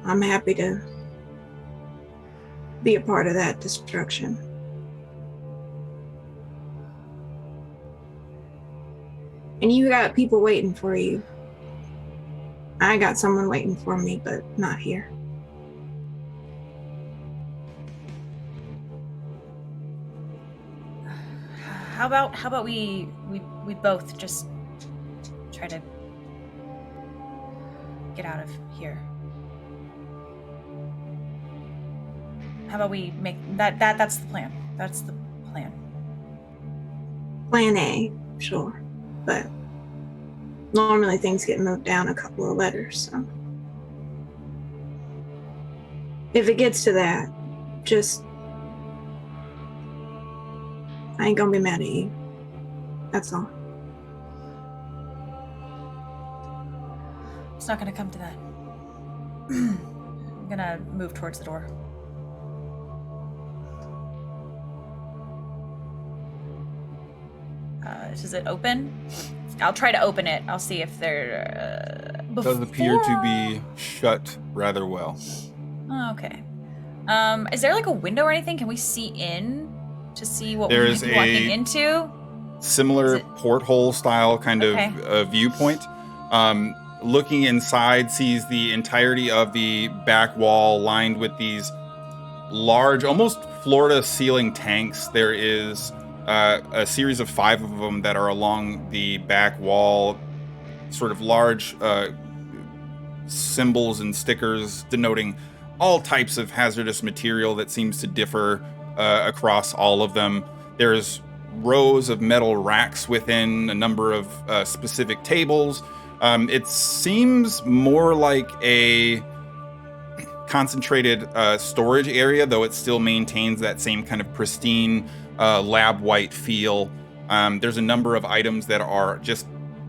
I'm happy to be a part of that destruction. And you got people waiting for you. I got someone waiting for me, but not here. How about we both just try to get out of here? How about we make that's the plan. That's the plan. Plan A, sure. But normally things get moved down a couple of letters, so if it gets to that, just, I ain't gonna be mad at you. That's all. It's not gonna come to that. I'm gonna move towards the door. Does it open? I'll try to open it. I'll see if there... Does appear to be shut rather well. Oh, okay. Is there like a window or anything? Can we see in to see what There's we might be walking into? Similar porthole style kind Okay. of viewpoint. Looking inside, sees the entirety of the back wall lined with these large, almost floor-to-ceiling tanks. There is a series of 5 of them that are along the back wall, sort of large symbols and stickers denoting all types of hazardous material that seems to differ across all of them. There's rows of metal racks within a number of specific tables. It seems more like a concentrated storage area, though it still maintains that same kind of pristine lab white feel. There's a number of items that are just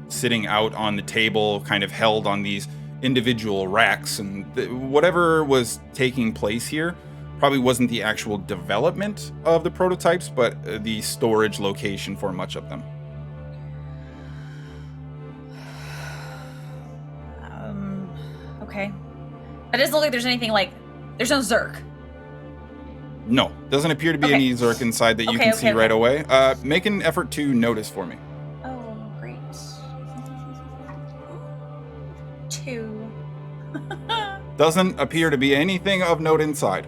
sitting out on the table, kind of held on these individual racks, and whatever was taking place here probably wasn't the actual development of the prototypes, but the storage location for much of them. Okay. It doesn't look like there's anything like... There's no Zerk. No, doesn't appear to be Okay. any Zerk inside that you Okay, can okay, see right okay. away. Make an effort to notice for me. Oh, great. 2. Doesn't appear to be anything of note inside.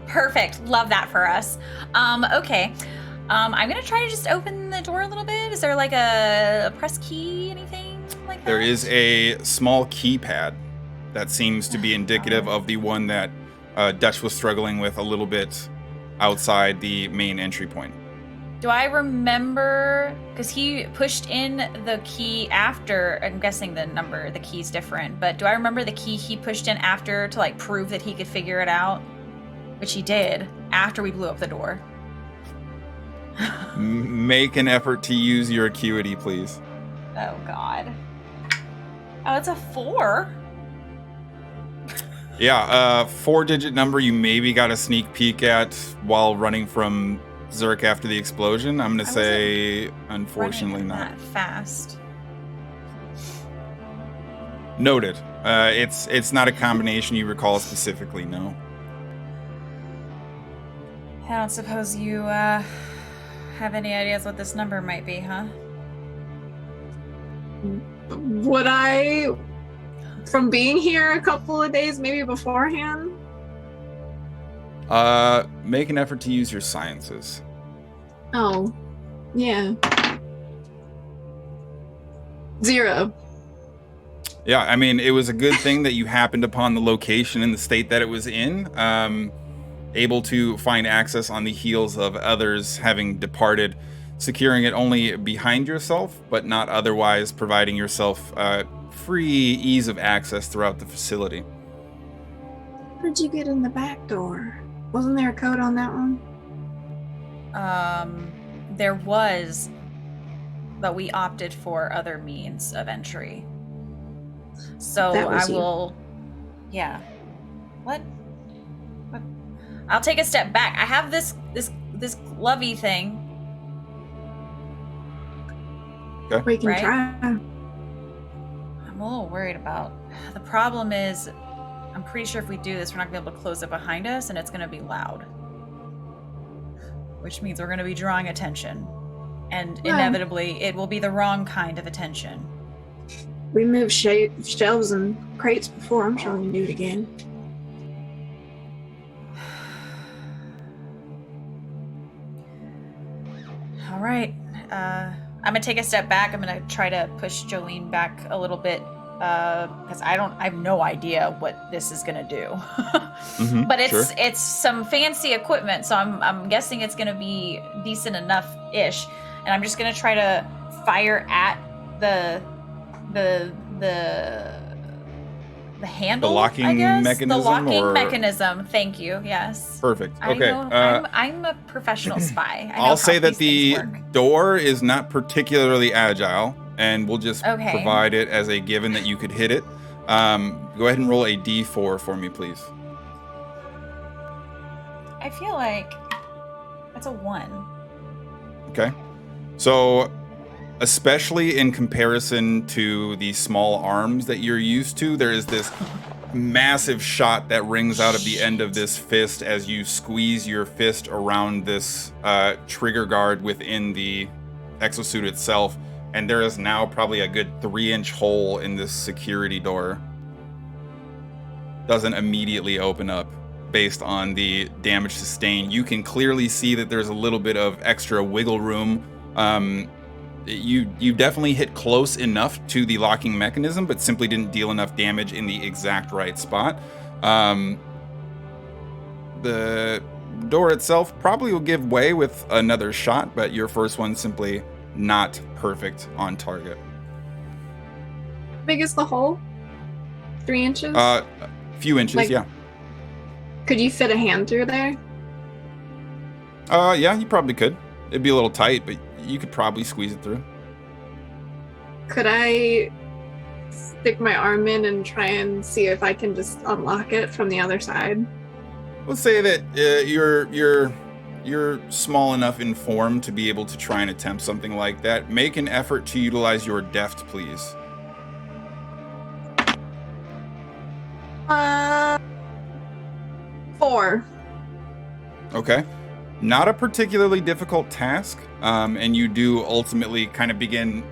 Perfect. Love that for us. Okay. I'm gonna try to just open the door a little bit. Is there like a press key, anything like that? There is a small keypad that seems to be indicative of the one that Dutch was struggling with a little bit outside the main entry point. Do I remember, because he pushed in the key after, I'm guessing the key's different, but do I remember the key he pushed in after to like prove that he could figure it out? Which he did after we blew up the door. Make an effort to use your acuity, please. Oh God. Oh, it's a 4. Yeah, 4-digit number you maybe got a sneak peek at while running from Zerk after the explosion. I'm gonna say, unfortunately Running not. that fast. Noted. It's not a combination you recall specifically, no. I don't suppose you have any ideas what this number might be, huh? Would I, from being here a couple of days maybe beforehand? Make an effort to use your sciences. Oh, yeah. 0. Yeah, I mean, it was a good thing that you happened upon the location in the state that it was in. Able to find access on the heels of others having departed, securing it only behind yourself, but not otherwise providing yourself free ease of access throughout the facility. How did you get in the back door? Wasn't there a code on that one? There was, but we opted for other means of entry. So That was I you. will, yeah. What? I'll take a step back. I have this glovey thing. We can Right? try. I'm a little worried about. The problem is, I'm pretty sure if we do this, we're not gonna be able to close it behind us, and it's gonna be loud. Which means we're gonna be drawing attention. And Yeah. inevitably, it will be the wrong kind of attention. We moved shelves and crates before. I'm sure we can do it again. All right. I'm gonna take a step back. I'm gonna try to push Jolene back a little bit because I have no idea what this is gonna do. But it's some fancy equipment, so I'm guessing it's gonna be decent enough-ish. And I'm just gonna try to fire at the handle, The locking I guess? mechanism, The locking or- mechanism. Thank you. Yes. Perfect. I Okay. know, I'm a professional spy. I know I'll how say that these the things work. door is not particularly agile, and we'll just Okay. provide it as a given that you could hit it. Go ahead and roll a d4 for me, please. I feel like that's a 1. Okay. So, especially in comparison to the small arms that you're used to, there is this massive shot that rings out of the end of this fist as you squeeze your fist around this trigger guard within the exosuit itself, and there is now probably a good 3-inch hole in this security door. Doesn't immediately open up based on the damage sustained. You can clearly see that there's a little bit of extra wiggle room. You definitely hit close enough to the locking mechanism, but simply didn't deal enough damage in the exact right spot. The door itself probably will give way with another shot, but your first one simply not perfect on target. Big is the hole? 3 inches? A few inches, Like- yeah. Could you fit a hand through there? Yeah, you probably could. It'd be a little tight, but you could probably squeeze it through. Could I stick my arm in and try and see if I can just unlock it from the other side? Let's say that you're small enough in form to be able to try and attempt something like that. Make an effort to utilize your deft, please. 4. Okay. Not a particularly difficult task, and you do ultimately kind of begin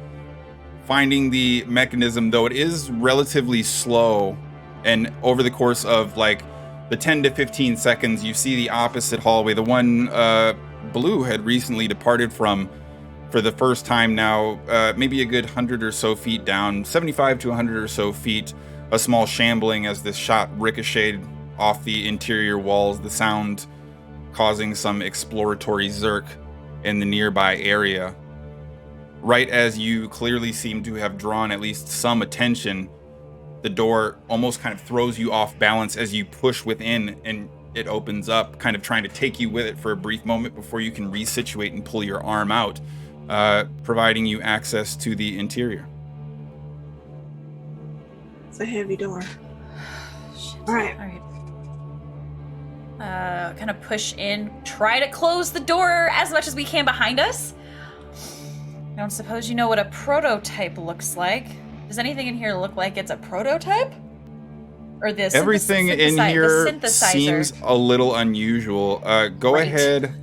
finding the mechanism, though it is relatively slow, and over the course of like the 10 to 15 seconds, you see the opposite hallway, the one Blue had recently departed from for the first time now, maybe a good 100 or so feet down, 75 to 100 or so feet, a small shambling as this shot ricocheted off the interior walls, the sound causing some exploratory zerk in the nearby area. Right as you clearly seem to have drawn at least some attention, the door almost kind of throws you off balance as you push within, and it opens up, kind of trying to take you with it for a brief moment before you can resituate and pull your arm out, providing you access to the interior. It's a heavy door. Shit. All right. All right. Kind of push in, try to close the door as much as we can behind us. I don't suppose you know what a prototype looks like. Does anything in here look like it's a prototype? Or this? Everything in here seems a little unusual. Go Right. ahead.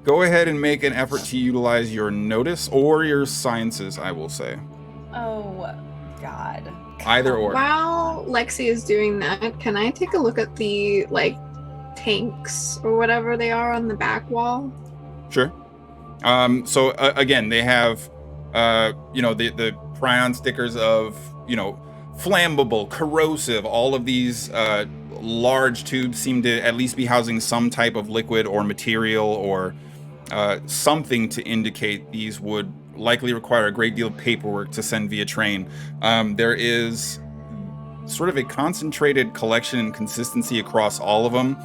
Go ahead and make an effort to utilize your notice or your sciences, I will say. Oh, God. Either or. While Lexi is doing that, can I take a look at the tanks or whatever they are on the back wall? Sure. So again, they have, the prion stickers of, flammable, corrosive. All of these large tubes seem to at least be housing some type of liquid or material or something to indicate these would likely require a great deal of paperwork to send via train. There is sort of a concentrated collection and consistency across all of them.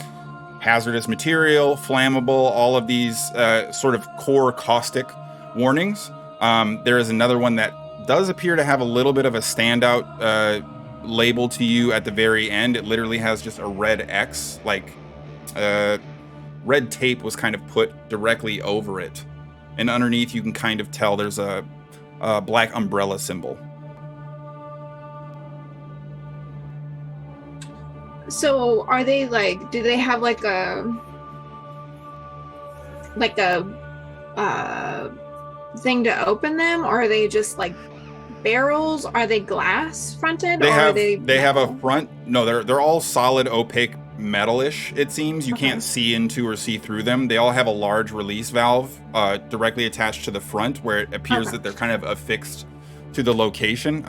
Hazardous material, flammable, all of these sort of core caustic warnings. There is another one that does appear to have a little bit of a standout label to you at the very end. It literally has just a red X, red tape was kind of put directly over it. And underneath you can kind of tell there's a black umbrella symbol. So are they do they have a thing to open them, or are they just barrels? Are they glass fronted? They have metal? a front. No, they're all solid, opaque, metalish. It seems you Okay. can't see into or see through them. They all have a large release valve directly attached to the front, where it appears Okay. that they're kind of affixed to the location.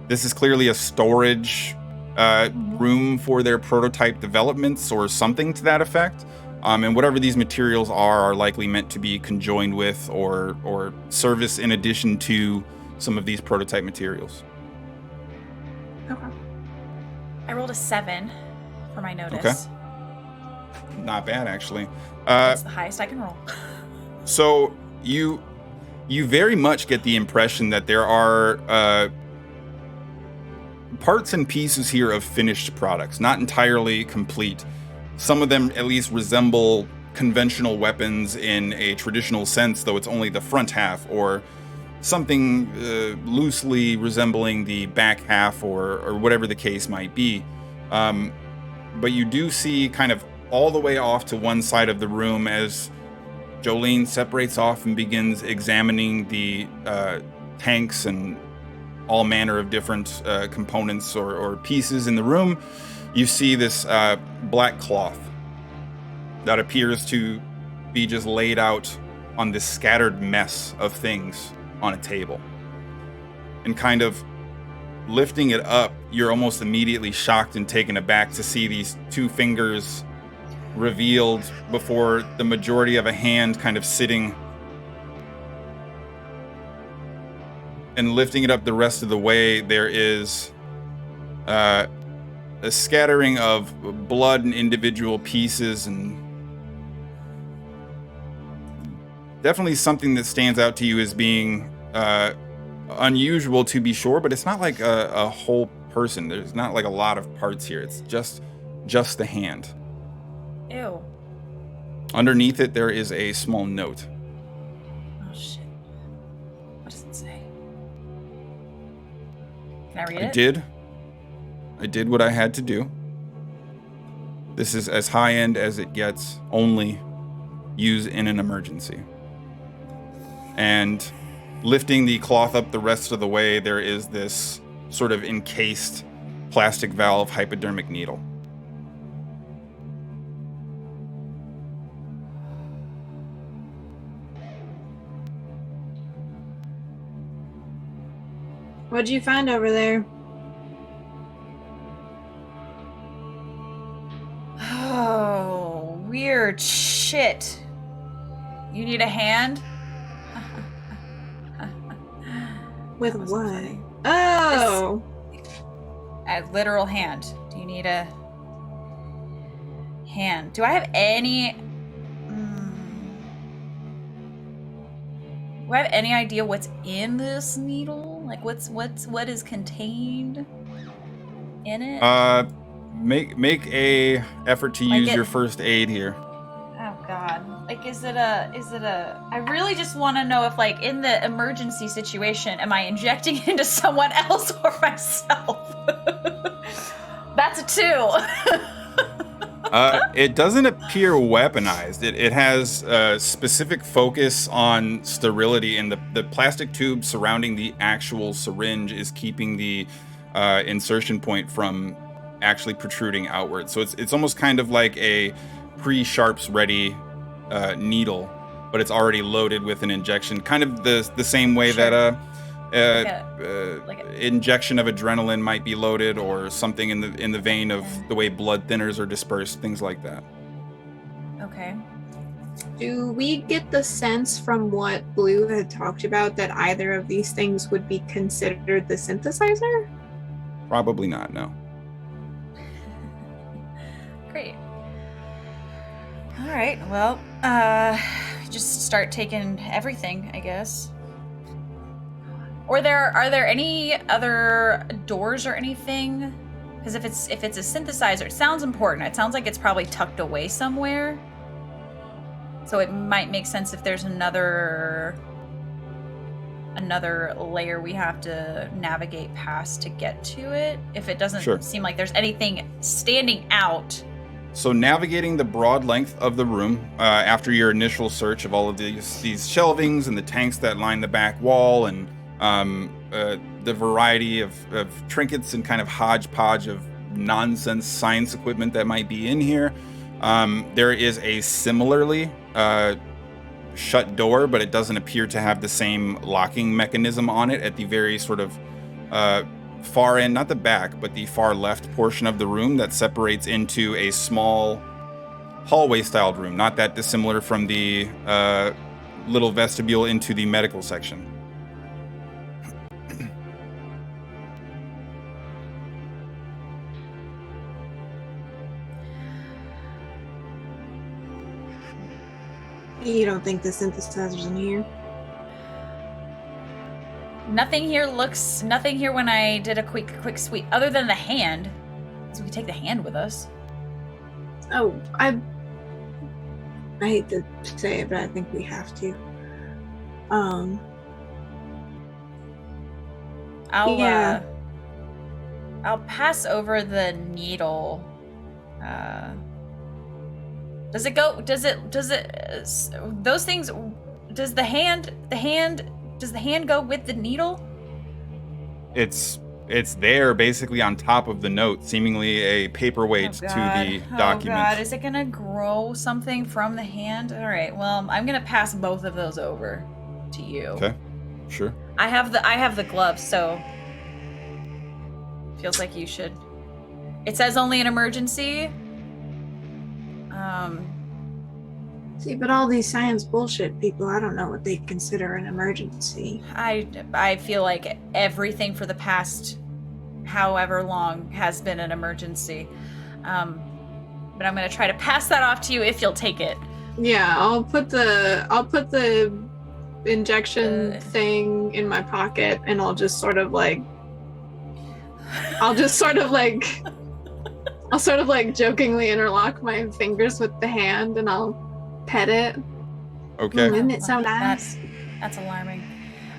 This is clearly a storage room for their prototype developments or something to that effect. And whatever these materials are likely meant to be conjoined with or service in addition to some of these prototype materials. Okay. I rolled a 7 for my notice. Okay. Not bad, actually. That's the highest I can roll. So you very much get the impression that there are parts and pieces here of finished products, not entirely complete. Some of them at least resemble conventional weapons in a traditional sense, though it's only the front half, or something loosely resembling the back half, or whatever the case might be. But you do see kind of all the way off to one side of the room as Jolene separates off and begins examining the tanks and all manner of different components or pieces in the room. You see this black cloth that appears to be just laid out on this scattered mess of things on a table. And kind of lifting it up, you're almost immediately shocked and taken aback to see these two fingers revealed before the majority of a hand kind of sitting. And lifting it up the rest of the way, there is a scattering of blood and individual pieces, and definitely something that stands out to you as being unusual, to be sure, but it's not like a whole person. There's not like a lot of parts here. It's just the hand. Ew. Underneath it, there is a small note. Oh, shit. What does it say? Can I read it? I did what I had to do. This is as high end as it gets, only use in an emergency. And lifting the cloth up the rest of the way, there is this sort of encased plastic valve hypodermic needle. What'd you find over there? Oh, weird shit. You need a hand? With That was what? funny. Oh! A literal hand. Do you need a hand? Do I have any... Do I have any idea what's in this needle? Like what is contained in it? Make a effort to use Like your first aid here. Oh god. Like is it a I really just want to know if, like, in the emergency situation, am I injecting it into someone else or myself? That's a 2. It doesn't appear weaponized. It has a specific focus on sterility, and the plastic tube surrounding the actual syringe is keeping the insertion point from actually protruding outward. So it's almost kind of like a pre-sharps ready needle, but it's already loaded with an injection, kind of the same way Sure. that Like injection of adrenaline might be loaded, or something in the vein of the way blood thinners are dispersed, things like that. Okay. Do we get the sense from what Blue had talked about that either of these things would be considered the synthesizer? Probably not, no. Great. All right. Well, just start taking everything, I guess. Or are there any other doors or anything? Because if it's a synthesizer, it sounds important. It sounds like it's probably tucked away somewhere. So it might make sense if there's another layer we have to navigate past to get to it. If it doesn't Sure. seem like there's anything standing out. So navigating the broad length of the room, after your initial search of all of these shelvings and the tanks that line the back wall, and the variety of trinkets and kind of hodgepodge of nonsense science equipment that might be in here, there is a similarly shut door, but it doesn't appear to have the same locking mechanism on it at the very sort of far end, not the back, but the far left portion of the room that separates into a small hallway-styled room, not that dissimilar from the little vestibule into the medical section. You don't think the synthesizer's in here? Nothing here when I did a quick sweep, other than the hand. So we could take the hand with us. Oh, I hate to say it, but I think we have to. I'll Yeah. I'll pass over the needle. Does it those things, does the hand go with the needle? It's there basically on top of the note, seemingly a paperweight to the document. Oh god, is it gonna grow something from the hand? All right, well, I'm gonna pass both of those over to you. Okay, sure. I have the gloves, so feels like you should. It says only an emergency. See, but all these science bullshit people, I don't know what they consider an emergency. I feel like everything for the past however long has been an emergency. But I'm gonna try to pass that off to you if you'll take it. Yeah, I'll put the injection thing in my pocket, and I'll sort of like jokingly interlock my fingers with the hand, and I'll pet it. Okay. Isn't it so nice? That's alarming.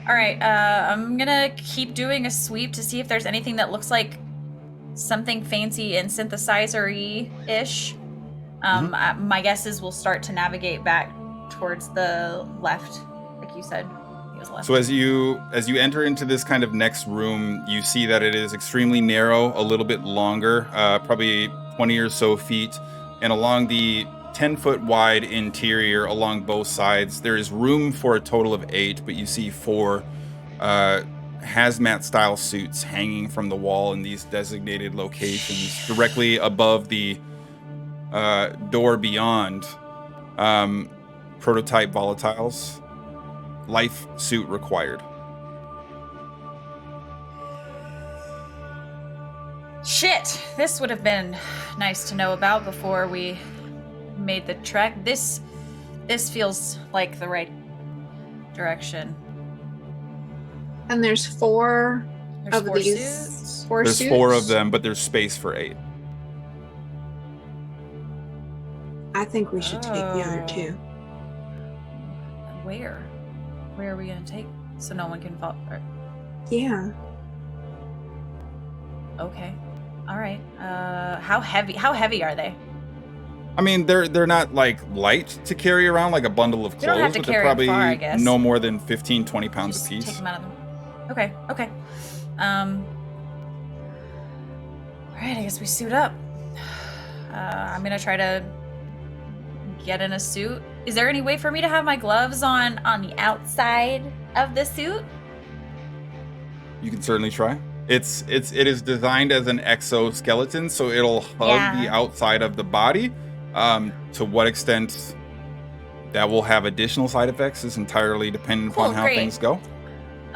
All right, I'm gonna keep doing a sweep to see if there's anything that looks like something fancy and synthesizer-y-ish. My guess is we'll start to navigate back towards the left, like you said. It was left. So as you enter into this kind of next room, you see that it is extremely narrow, a little bit longer, probably 20 or so feet, and along the 10-foot wide interior along both sides, there is room for a total of 8, but you see 4 hazmat-style suits hanging from the wall in these designated locations, directly above the door beyond. Prototype volatiles. Life suit required. Shit! This would have been nice to know about before we made the trek. This feels like the right direction. And there's 4 There's of 4 these. suits. 4 There's suits? 4 of them, but there's space for 8. I think we should take the other 2. Where are we gonna take so no one can fall? Yeah. Okay. All right. How heavy are they? I mean, they're not like light to carry around like a bundle of We don't clothes, have to but they're carry it probably far, I guess. no more than 15, 20 pounds Just apiece. take them out of them. Okay. All right. I guess we suit up. I'm gonna try to get in a suit. Is there any way for me to have my gloves on the outside of the suit? You can certainly try. It is designed as an exoskeleton, so it'll hug the outside of the body. To what extent that will have additional side effects is entirely dependent upon how things go.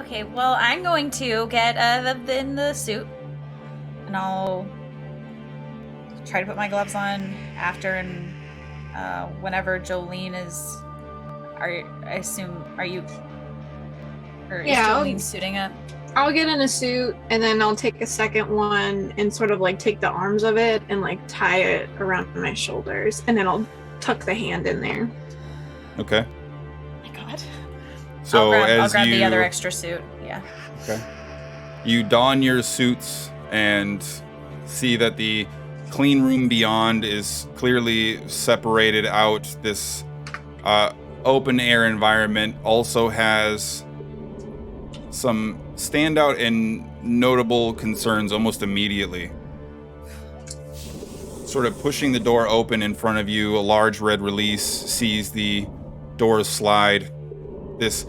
Okay, well, I'm going to get in the suit, and I'll try to put my gloves on after, and whenever Jolene is, Yeah, Jolene suiting up? I'll get in a suit, and then I'll take a second one and sort of like take the arms of it and like tie it around my shoulders, and then I'll tuck the hand in there. Okay. Oh my god. So I'll grab the other extra suit. Yeah. Okay. You don your suits and see that the clean room beyond is clearly separated out. This open air environment also has some standout and notable concerns almost immediately. Sort of pushing the door open in front of you, a large red release sees the doors slide. This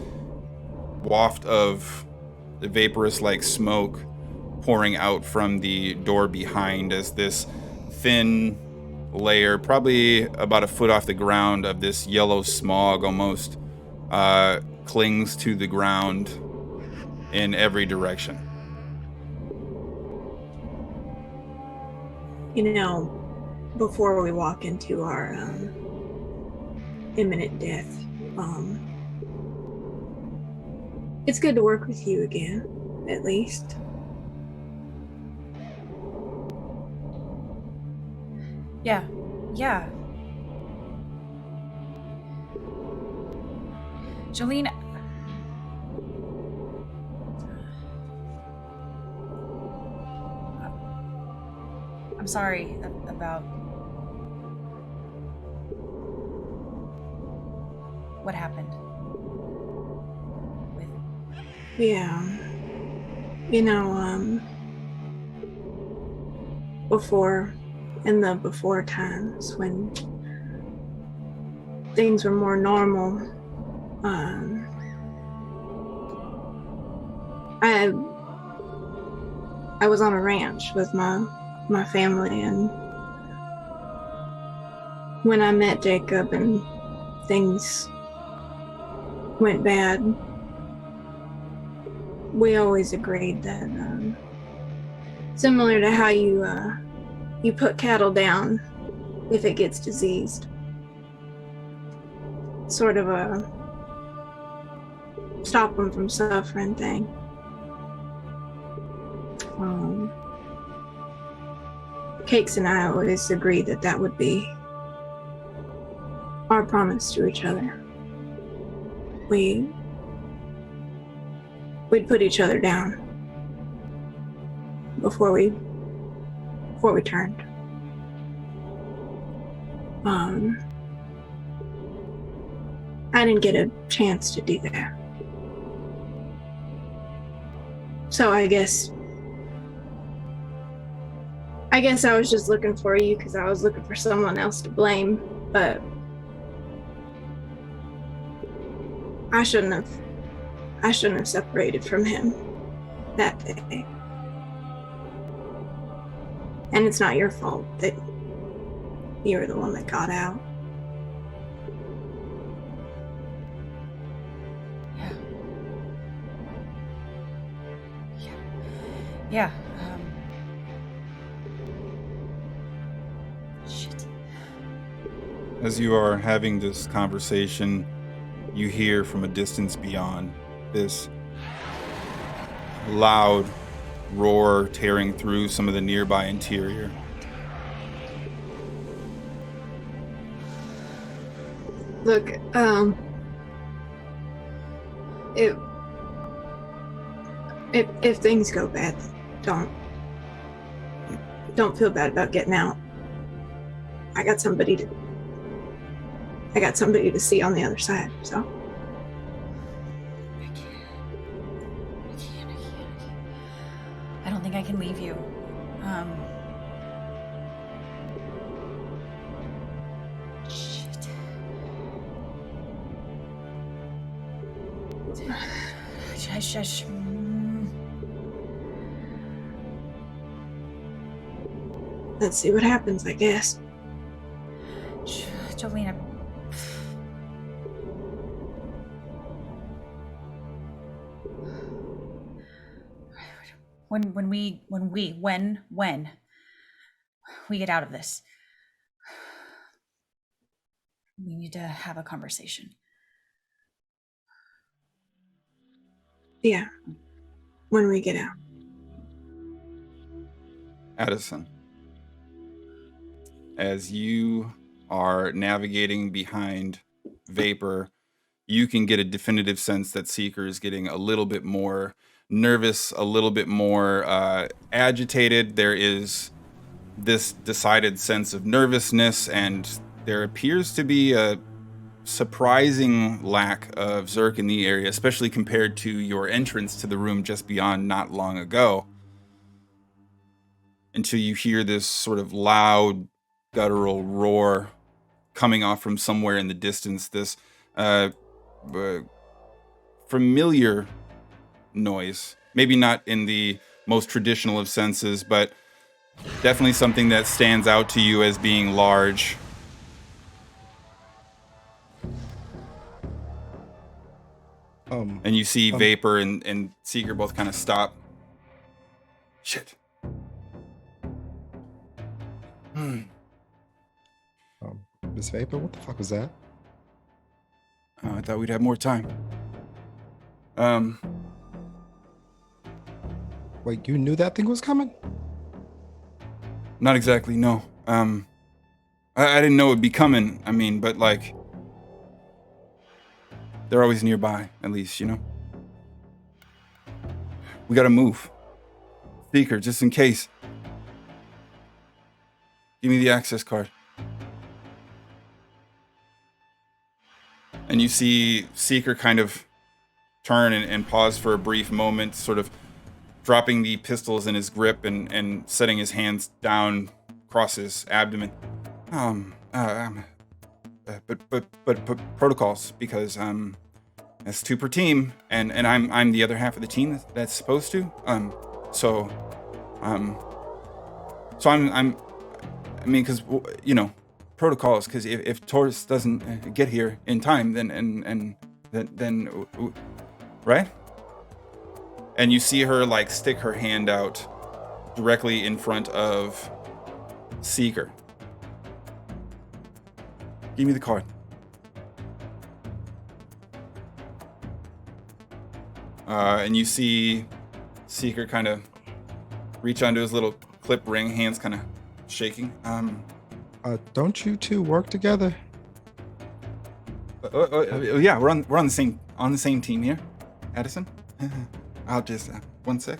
waft of vaporous-like smoke pouring out from the door behind as this thin layer, probably about a foot off the ground, of this yellow smog almost clings to the ground in every direction. You know, before we walk into our imminent death, it's good to work with you again, at least. Yeah. Jolene, I'm sorry about what happened. Yeah. You know, in the before times when things were more normal, I was on a ranch with my family, and when I met Jacob and things went bad, we always agreed that similar to how you put cattle down if it gets diseased, sort of a stop them from suffering thing. Cakes and I always agreed that that would be our promise to each other. We'd put each other down before we turned. I didn't get a chance to do that. So I guess I was just looking for you because I was looking for someone else to blame, but I shouldn't have separated from him that day. And it's not your fault that you were the one that got out. Yeah. Shit. As you are having this conversation, you hear from a distance beyond this loud roar tearing through some of the nearby interior. Look, if things go bad, don't feel bad about getting out. I got somebody to see on the other side, so. I can't. I don't think I can leave you. Shit. Shush. Let's see what happens, I guess. Jolene, when we get out of this, we need to have a conversation. Yeah, when we get out. Addison, as you are navigating behind Vapor, you can get a definitive sense that Seeker is getting a little bit more nervous, a little bit more agitated. There is this decided sense of nervousness, and there appears to be a surprising lack of Zerk in the area, especially compared to your entrance to the room just beyond not long ago, until you hear this sort of loud guttural roar coming off from somewhere in the distance, this familiar noise, maybe not in the most traditional of senses, but definitely something that stands out to you as being large. And you see Vapor and Seeker both kind of stop. Shit. Miss Vapor, what the fuck was that? I thought we'd have more time. Wait, you knew that thing was coming? Not exactly, no. I didn't know it'd be coming. I mean, but like, they're always nearby, at least, you know? We gotta move. Seeker, just in case. Give me the access card. And you see Seeker kind of turn and pause for a brief moment, sort of dropping the pistols in his grip and setting his hands down across his abdomen. But protocols, because that's 2 per team, and I'm the other half of the team that's supposed to. So I'm I mean, because protocols. Because if Taurus doesn't get here in time, then right. And you see her like stick her hand out directly in front of Seeker. Give me the card. And you see Seeker kind of reach onto his little clip ring, hands kind of shaking. Don't you two work together? Yeah, we're on the same team here, Addison. I'll just 1 sec.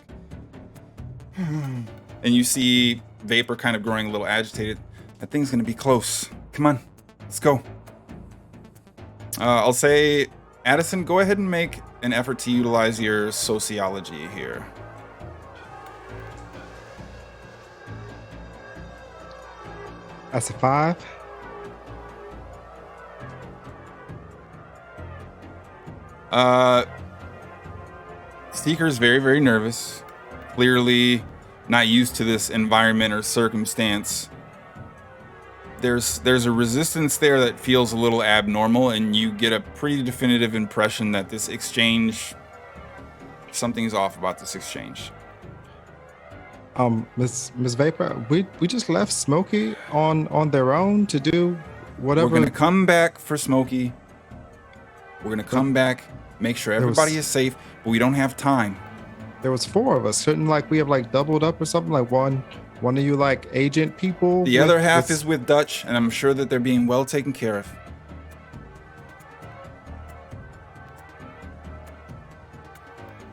And you see Vapor kind of growing a little agitated. That thing's gonna be close. Come on, let's go. I'll say, Addison, go ahead and make an effort to utilize your sociology here. That's a 5. Seeker's very, very nervous. Clearly not used to this environment or circumstance. There's a resistance there that feels a little abnormal, and you get a pretty definitive impression that this exchange, something's off about this exchange. Miss Vapor, we just left Smokey on their own to do whatever. We're gonna come back for Smokey. We're gonna come back, make sure everybody is safe, but we don't have time. There was 4 of us. Shouldn't we have like doubled up or something? Like one of you like agent people? The other half is with Dutch, and I'm sure that they're being well taken care of.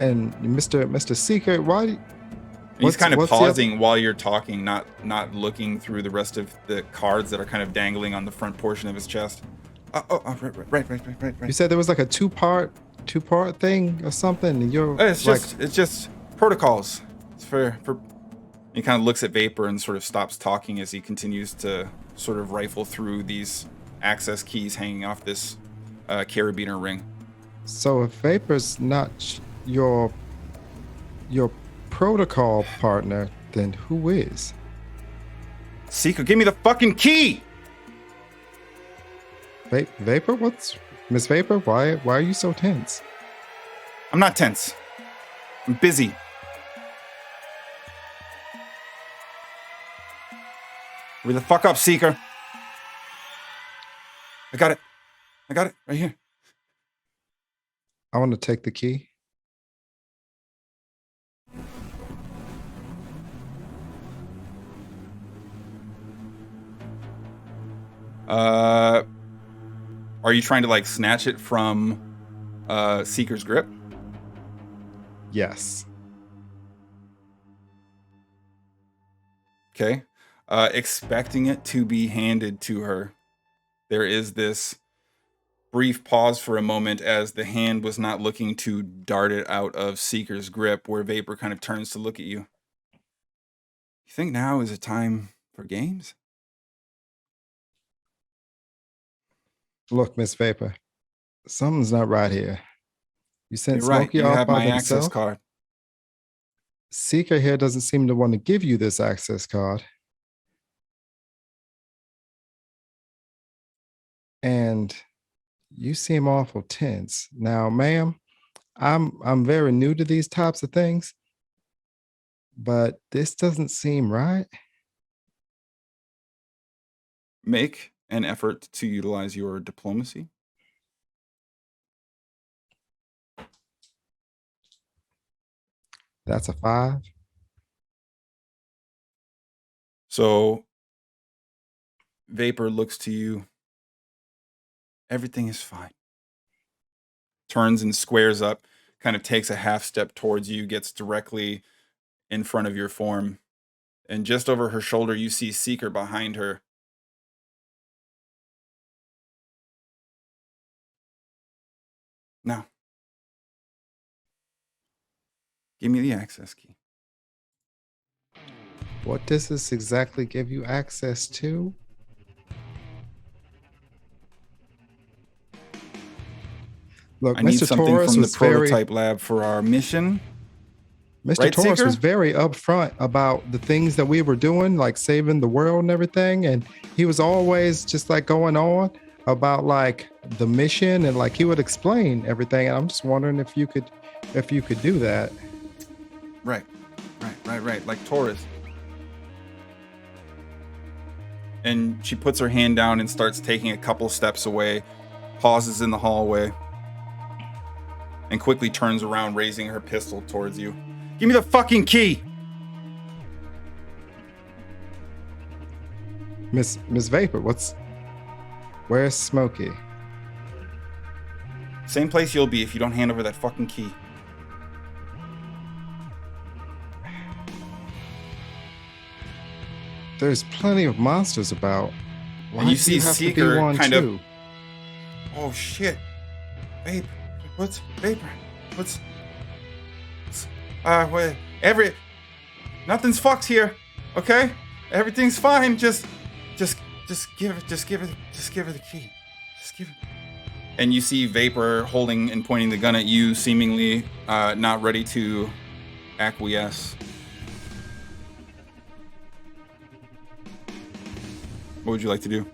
And Mr. Seeker, why? He's kind of pausing while you're talking, not looking through the rest of the cards that are kind of dangling on the front portion of his chest. Right. You said there was like a two-part thing or something, and you're It's just protocols. It's for. He kind of looks at Vapor and sort of stops talking as he continues to sort of rifle through these access keys hanging off this carabiner ring. So if Vapor's not your protocol partner, then who is? Seeker, give me the fucking key! Vapor? What's Miss Vapor? Why are you so tense? I'm not tense. I'm busy. Hurry the fuck up, Seeker. I got it right here. I want to take the key. Are you trying to like snatch it from Seeker's grip? Yes. Okay. Expecting it to be handed to her, there is this brief pause for a moment as the hand was not looking to dart it out of Seeker's grip, where Vapor kind of turns to look at you. You think now is a time for games? Look, Miss Vapor, something's not right here. You sent You're right. Smokey You off have by my access himself. card. Seeker here doesn't seem to want to give you this access card. And you seem awful tense. Now, ma'am, I'm very new to these types of things, but this doesn't seem right. Make an effort to utilize your diplomacy. That's a 5. So Vapor looks to you. Everything is fine. Turns and squares up, kind of takes a half step towards you, gets directly in front of your form, And just over her shoulder, you see Seeker behind her. Now, give me the access key. What does this exactly give you access to? Look, I need Mr. something Torres from the was very prototype lab for our mission. Mr. Right, Torres Seeker? was very upfront about the things that we were doing, like saving the world and everything. And he was always just like going on about like the mission, and like he would explain everything. And I'm just wondering if you could do that. Right. Like Torres. And she puts her hand down and starts taking a couple steps away, pauses in the hallway, and quickly turns around, raising her pistol towards you. Give me the fucking key! Miss Vapor, where's Smokey? Same place you'll be if you don't hand over that fucking key. There's plenty of monsters about. Why And you do see have to be Seeker one kind of- too? Oh shit. Vapor. What's Vapor? What's nothing's fucked here. Okay? Everything's fine. Just give her the key. Just give it. And you see Vapor holding and pointing the gun at you, seemingly not ready to acquiesce. What would you like to do?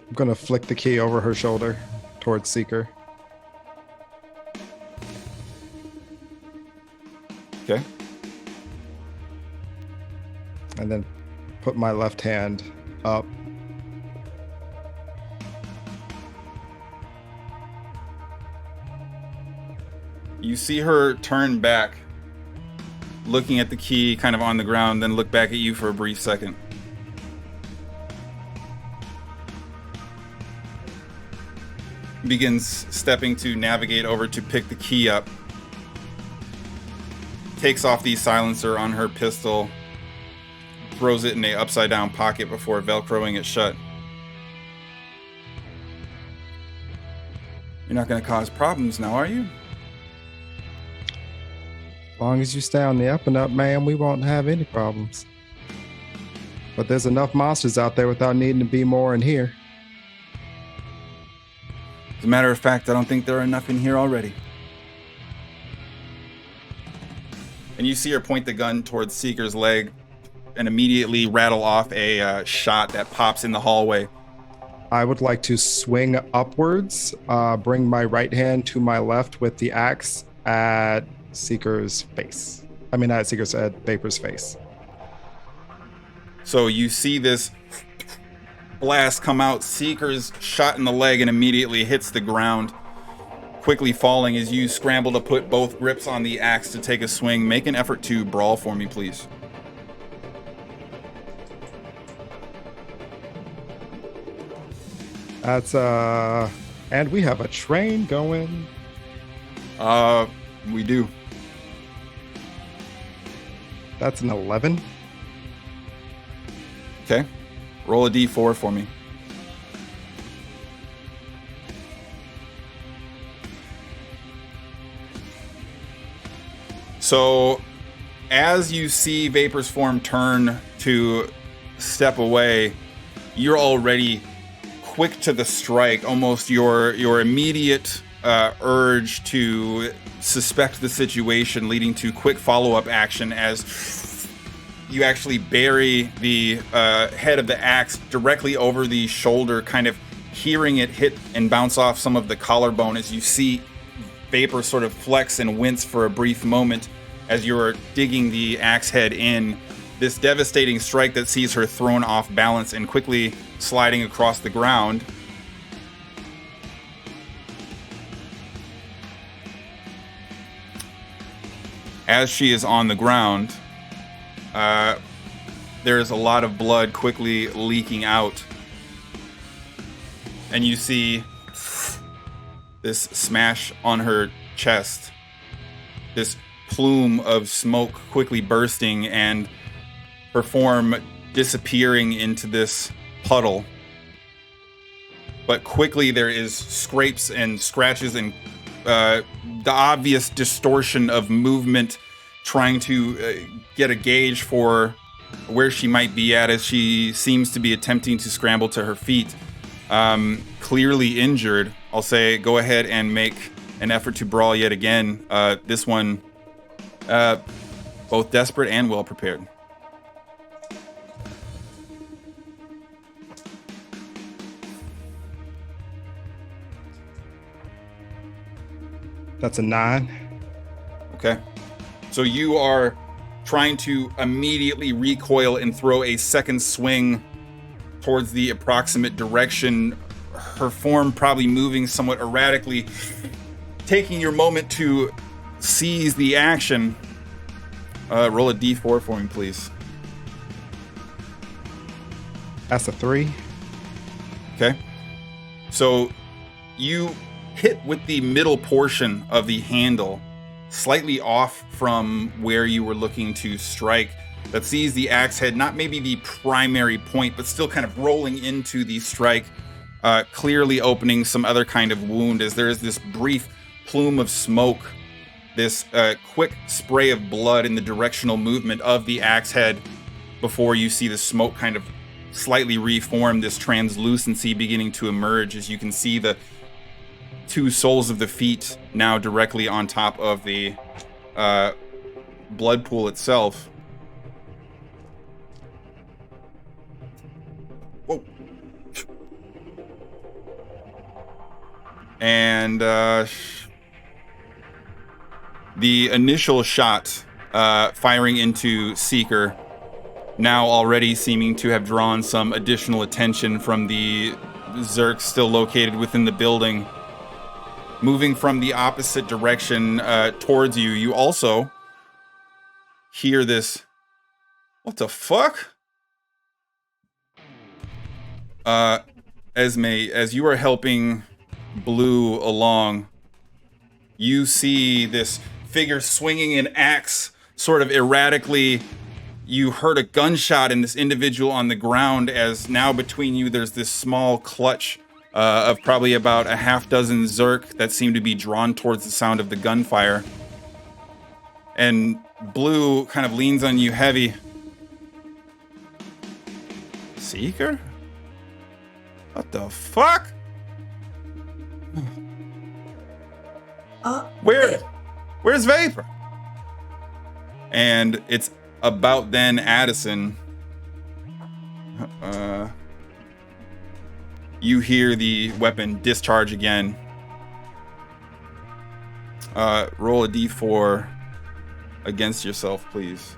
I'm gonna flick the key over her shoulder towards Seeker. Okay. And then put my left hand up. You see her turn back, looking at the key kind of on the ground, then look back at you for a brief second. Begins stepping to navigate over to pick the key up. Takes off the silencer on her pistol, throws it in a upside down pocket before velcroing it shut. You're not going to cause problems now, are you? As long as you stay on the up and up, man, we won't have any problems. But there's enough monsters out there without needing to be more in here. As a matter of fact, I don't think there are enough in here already. And you see her point the gun towards Seeker's leg and immediately rattle off a shot that pops in the hallway. I would like to swing upwards, bring my right hand to my left with the axe at Seeker's face. I mean, at Seeker's, at Vapor's face. So you see this blast come out, Seeker's shot in the leg and immediately hits the ground, quickly falling as you scramble to put both grips on the axe to take a swing. Make an effort to brawl for me, please. That's and we have a train going. We do. That's an 11. Okay. Roll a d4 for me. So, as you see Vapor's form turn to step away, you're already quick to the strike. Almost your immediate urge to suspect the situation, leading to quick follow-up action as you actually bury the head of the axe directly over the shoulder, kind of hearing it hit and bounce off some of the collarbone as you see Vapor sort of flex and wince for a brief moment as you're digging the axe head in. This devastating strike that sees her thrown off balance and quickly sliding across the ground. As she is on the ground, there's a lot of blood quickly leaking out. And you see this smash on her chest. This plume of smoke quickly bursting, and her form disappearing into this puddle. But quickly there is scrapes and scratches and the obvious distortion of movement, trying to get a gauge for where she might be at, as she seems to be attempting to scramble to her feet. Clearly injured. I'll say go ahead and make an effort to brawl yet again. This one, both desperate and well prepared. That's a 9. Okay. So you are trying to immediately recoil and throw a second swing towards the approximate direction. Her form probably moving somewhat erratically, taking your moment to seize the action. Roll a d4 for me, please. That's a 3. Okay. So you hit with the middle portion of the handle, slightly off from where you were looking to strike. That sees the axe head, not maybe the primary point, but still kind of rolling into the strike, clearly opening some other kind of wound, as there is this brief plume of smoke, this quick spray of blood in the directional movement of the axe head before you see the smoke kind of slightly reform, this translucency beginning to emerge as you can see the two soles of the feet now directly on top of the blood pool itself. Whoa. And the initial shot firing into Seeker, now already seeming to have drawn some additional attention from the Zerks still located within the building. Moving from the opposite direction towards you, you also hear this. What the fuck? Esme, as you are helping Blue along, you see this figure swinging an axe sort of erratically. You heard a gunshot in this individual on the ground, as now between you there's this small clutch of probably about a half dozen Zerk that seem to be drawn towards the sound of the gunfire. And Blue kind of leans on you heavy. Seeker? What the fuck? Where's Vapor? And it's about then Addison. You hear the weapon discharge again. Roll a d4 against yourself, please.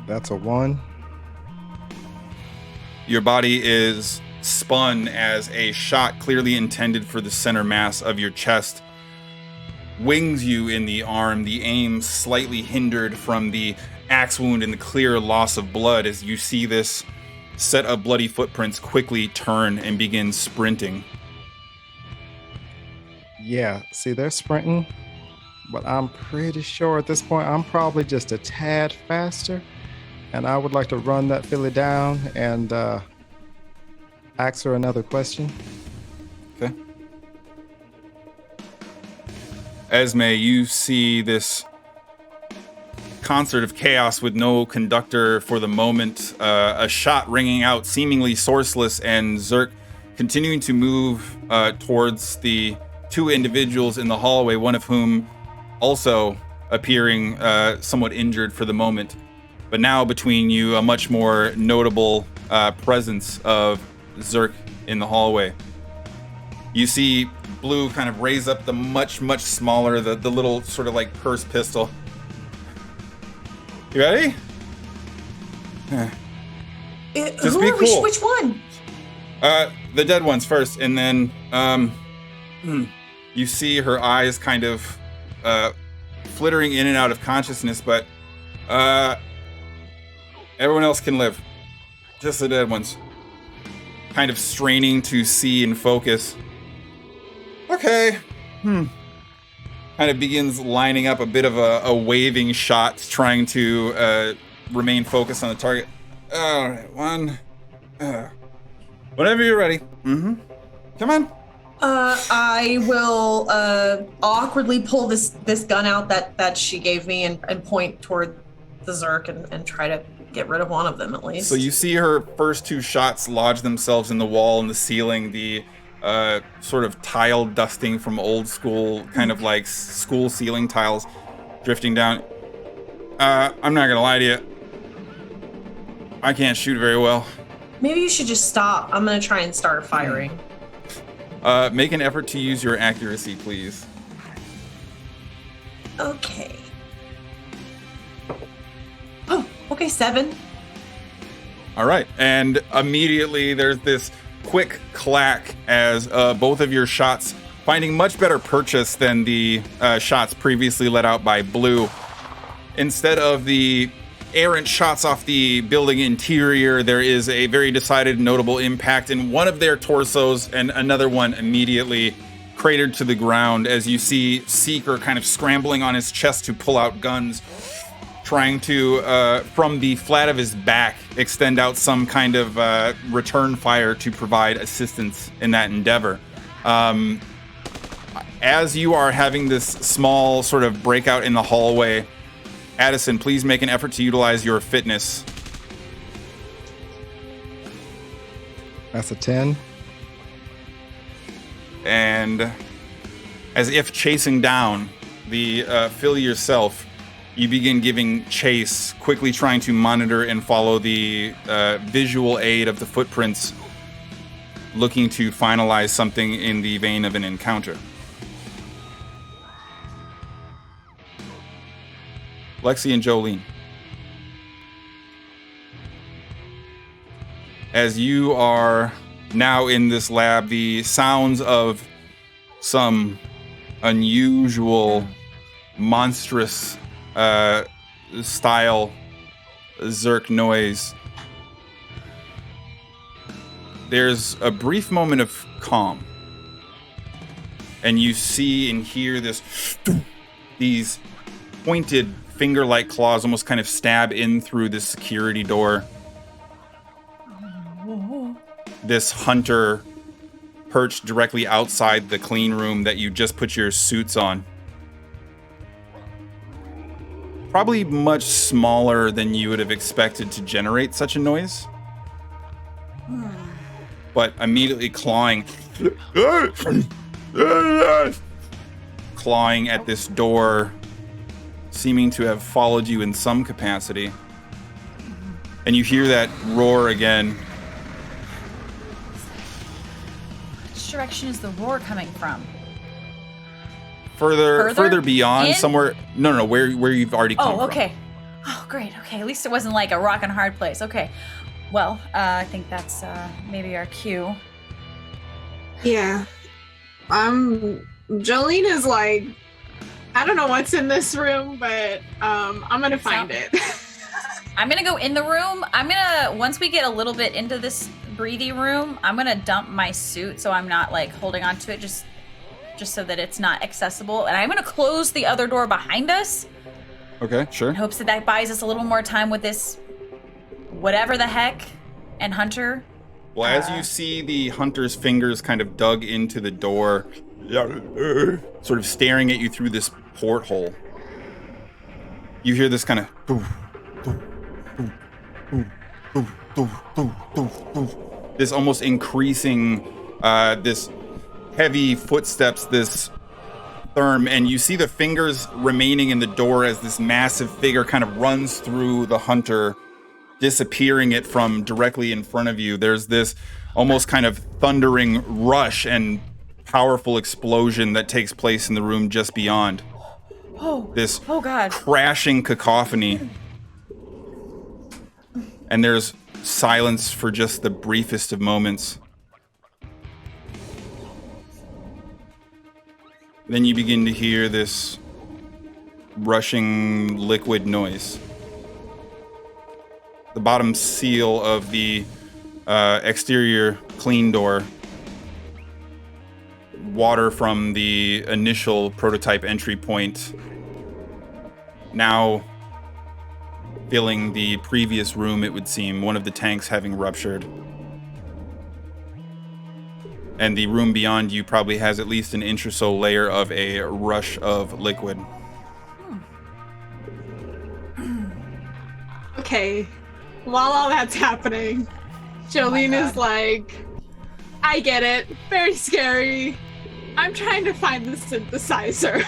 That's a 1. Your body is spun as a shot clearly intended for the center mass of your chest wings you in the arm, the aim slightly hindered from the axe wound and the clear loss of blood, as you see this set of bloody footprints quickly turn and begin sprinting. Yeah, see, they're sprinting, but I'm pretty sure at this point I'm probably just a tad faster, and I would like to run that filly down and ask her another question. Okay. Esme, you see this concert of chaos with no conductor for the moment, a shot ringing out seemingly sourceless, and Zerk continuing to move towards the two individuals in the hallway, one of whom also appearing somewhat injured for the moment. But now between you, a much more notable presence of Zerk in the hallway. You see Blue kind of raise up the much smaller, the little sort of like purse pistol. You ready? Just be cool. Which one? The dead ones first, and then you see her eyes kind of flittering in and out of consciousness, but everyone else can live. Just the dead ones. Kind of straining to see and focus. Okay. Kind of begins lining up a bit of a waving shot, trying to remain focused on the target. All right, one. Whenever you're ready. Mm-hmm. Come on. I will awkwardly pull this gun out that she gave me and point toward the Zerk and try to get rid of one of them at least. So you see her first 2 shots lodge themselves in the wall and the ceiling, the sort of tile dusting from old school, kind of like school ceiling tiles drifting down. I'm not gonna lie to you. I can't shoot very well. Maybe you should just stop. I'm gonna try and start firing. Make an effort to use your accuracy, please. Okay. Oh, okay, 7. All right, and immediately there's this quick clack as both of your shots, finding much better purchase than the shots previously let out by Blue. Instead of the errant shots off the building interior, there is a very decided, notable impact in one of their torsos, and another one immediately cratered to the ground as you see Seeker kind of scrambling on his chest to pull out guns, trying to, from the flat of his back, extend out some kind of return fire to provide assistance in that endeavor. As you are having this small sort of breakout in the hallway, Addison, please make an effort to utilize your fitness. That's a 10. And as if chasing down the Phil yourself, you begin giving chase, quickly trying to monitor and follow the visual aid of the footprints, looking to finalize something in the vein of an encounter. Lexi and Jolene. As you are now in this lab, the sounds of some unusual, monstrous style Zerk noise. There's a brief moment of calm. And you see and hear these pointed finger-like claws almost kind of stab in through the security door. This hunter perched directly outside the clean room that you just put your suits on. Probably much smaller than you would have expected to generate such a noise. But immediately clawing at this door, seeming to have followed you in some capacity. And you hear that roar again. Which direction is the roar coming from? Further beyond, in? somewhere. No, where you've already come from. Oh, okay. Oh, great. Okay, at least it wasn't like a rock and hard place. Okay. Well, I think that's maybe our cue. Yeah. Jolene is like, I don't know what's in this room, but I'm gonna find it. I'm gonna go in the room. Once we get a little bit into this breathy room, I'm gonna dump my suit so I'm not like holding on to it, just so that it's not accessible. And I'm gonna close the other door behind us. Okay, sure. In hopes that buys us a little more time with this whatever the heck and Hunter. Well, as you see the hunter's fingers kind of dug into the door, sort of staring at you through this porthole, you hear this kind of this almost increasing, this heavy footsteps, this therm, and you see the fingers remaining in the door as this massive figure kind of runs through the hunter, disappearing it from directly in front of you. There's this almost kind of thundering rush and powerful explosion that takes place in the room just beyond. This God. crashing cacophony. And there's silence for just the briefest of moments. Then you begin to hear this rushing liquid noise. The bottom seal of the exterior clean door. Water from the initial prototype entry point now filling the previous room, it would seem, one of the tanks having ruptured. And the room beyond you probably has at least an inch or so layer of a rush of liquid. Okay, while all that's happening, Jolene is like, I get it, very scary. I'm trying to find the synthesizer.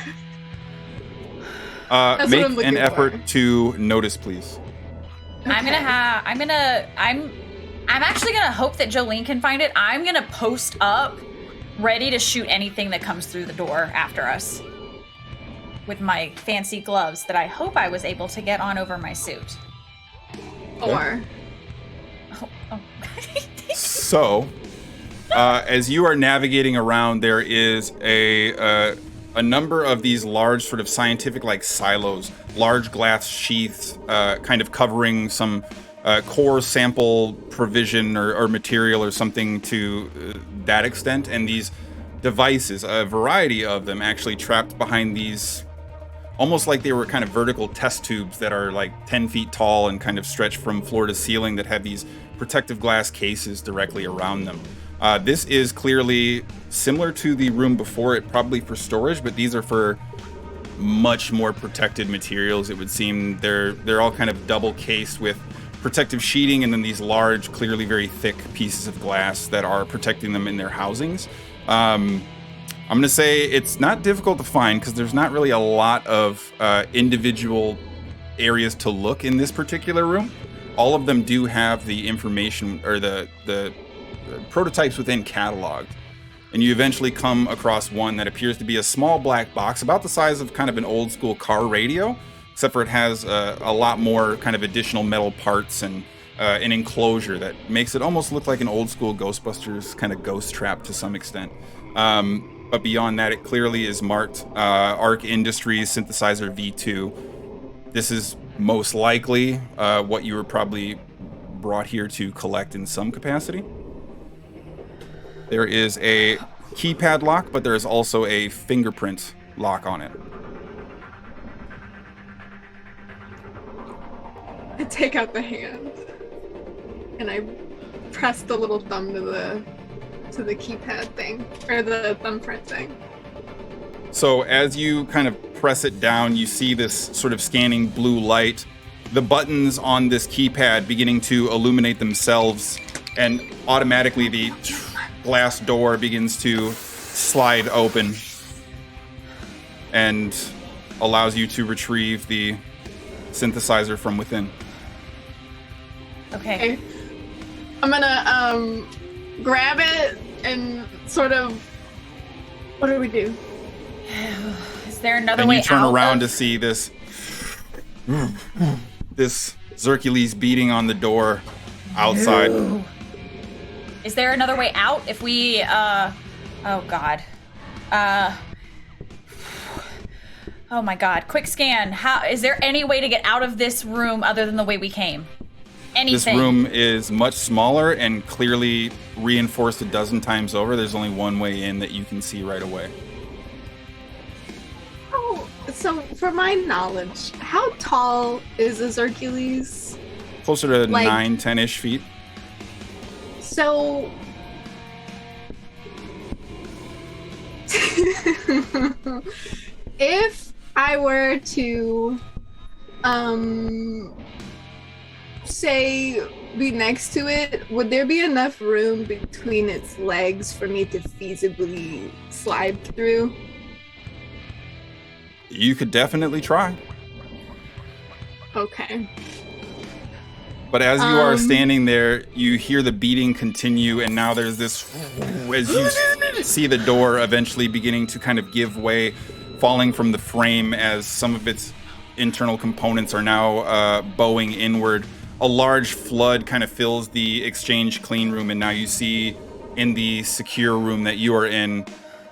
Make an effort to notice, please. Okay. I'm actually gonna hope that Jolene can find it. I'm gonna post up, ready to shoot anything that comes through the door after us. With my fancy gloves that I hope I was able to get on over my suit. Or. Oh. So, as you are navigating around, there is a number of these large sort of scientific like silos, large glass sheaths, kind of covering some core sample provision or material or something to that extent. And these devices, a variety of them actually trapped behind these, almost like they were kind of vertical test tubes that are like 10 feet tall and kind of stretch from floor to ceiling that have these protective glass cases directly around them. This is clearly similar to the room before it, probably for storage, but these are for much more protected materials. It would seem they're all kind of double cased with protective sheeting and then these large, clearly very thick pieces of glass that are protecting them in their housings. I'm going to say it's not difficult to find because there's not really a lot of individual areas to look in this particular room. All of them do have the information or the prototypes within cataloged. And you eventually come across one that appears to be a small black box about the size of kind of an old school car radio, except for it has a lot more kind of additional metal parts and an enclosure that makes it almost look like an old school Ghostbusters kind of ghost trap to some extent. But beyond that, it clearly is marked Arc Industries Synthesizer V2. This is most likely what you were probably brought here to collect in some capacity. There is a keypad lock, but there is also a fingerprint lock on it. I take out the hand and I press the little thumb to the keypad thing, or the thumbprint thing. So as you kind of press it down, you see this sort of scanning blue light, the buttons on this keypad beginning to illuminate themselves, and automatically the glass door begins to slide open and allows you to retrieve the synthesizer from within. Okay. I'm gonna grab it and sort of, what do we do? Is there another and way out? And you turn around to see this Xercules beating on the door outside. No. Is there another way out if we, oh God. Oh my God, quick scan. How, is there any way to get out of this room other than the way we came? Anything? This room is much smaller and clearly reinforced a dozen times over. There's only one way in that you can see right away. Oh, so for my knowledge, how tall is a Xercules? Closer to 9-10-ish feet. So if I were to say be next to it, would there be enough room between its legs for me to feasibly slide through? You could definitely try. Okay. But as you are standing there, you hear the beating continue, and now there's this, as you see the door eventually beginning to kind of give way, falling from the frame as some of its internal components are now bowing inward. A large flood kind of fills the exchange clean room, and now you see in the secure room that you are in,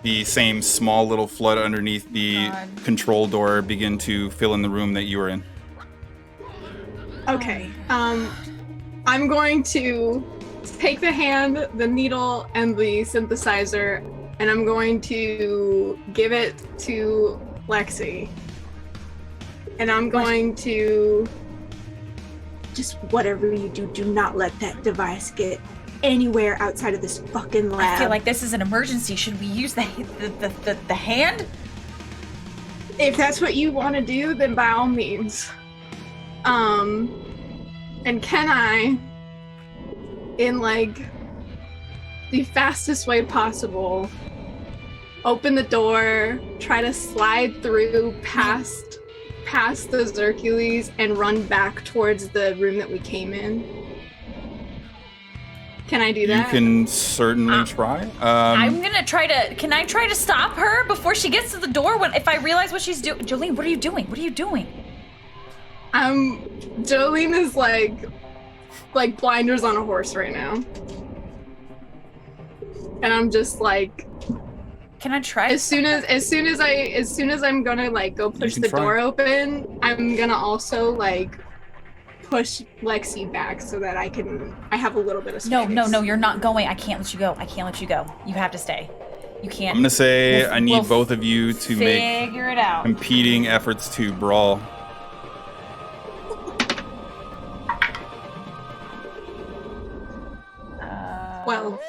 the same small little flood underneath the control door begin to fill in the room that you are in. Okay. I'm going to take the hand, the needle, and the synthesizer, and I'm going to give it to Lexi. And I'm going to just whatever you do, do not let that device get anywhere outside of this fucking lab. I feel like this is an emergency. Should we use the hand? If that's what you want to do, then by all means. And can I, in like the fastest way possible, open the door, try to slide through past the Xercules and run back towards the room that we came in? Can I do that? You can certainly try. I'm gonna try to. Can I try to stop her before she gets to the door? If I realize what she's doing, Jolene, what are you doing? What are you doing? Jolene is like blinders on a horse right now, and I'm just like. Can I try? As soon as I'm gonna like go push the door open, I'm gonna also like push Lexi back so that I have a little bit of space. No, you're not going. I can't let you go. You have to stay. You can't. I'm gonna say I need both of you to make figure it out. competing efforts to brawl. Well.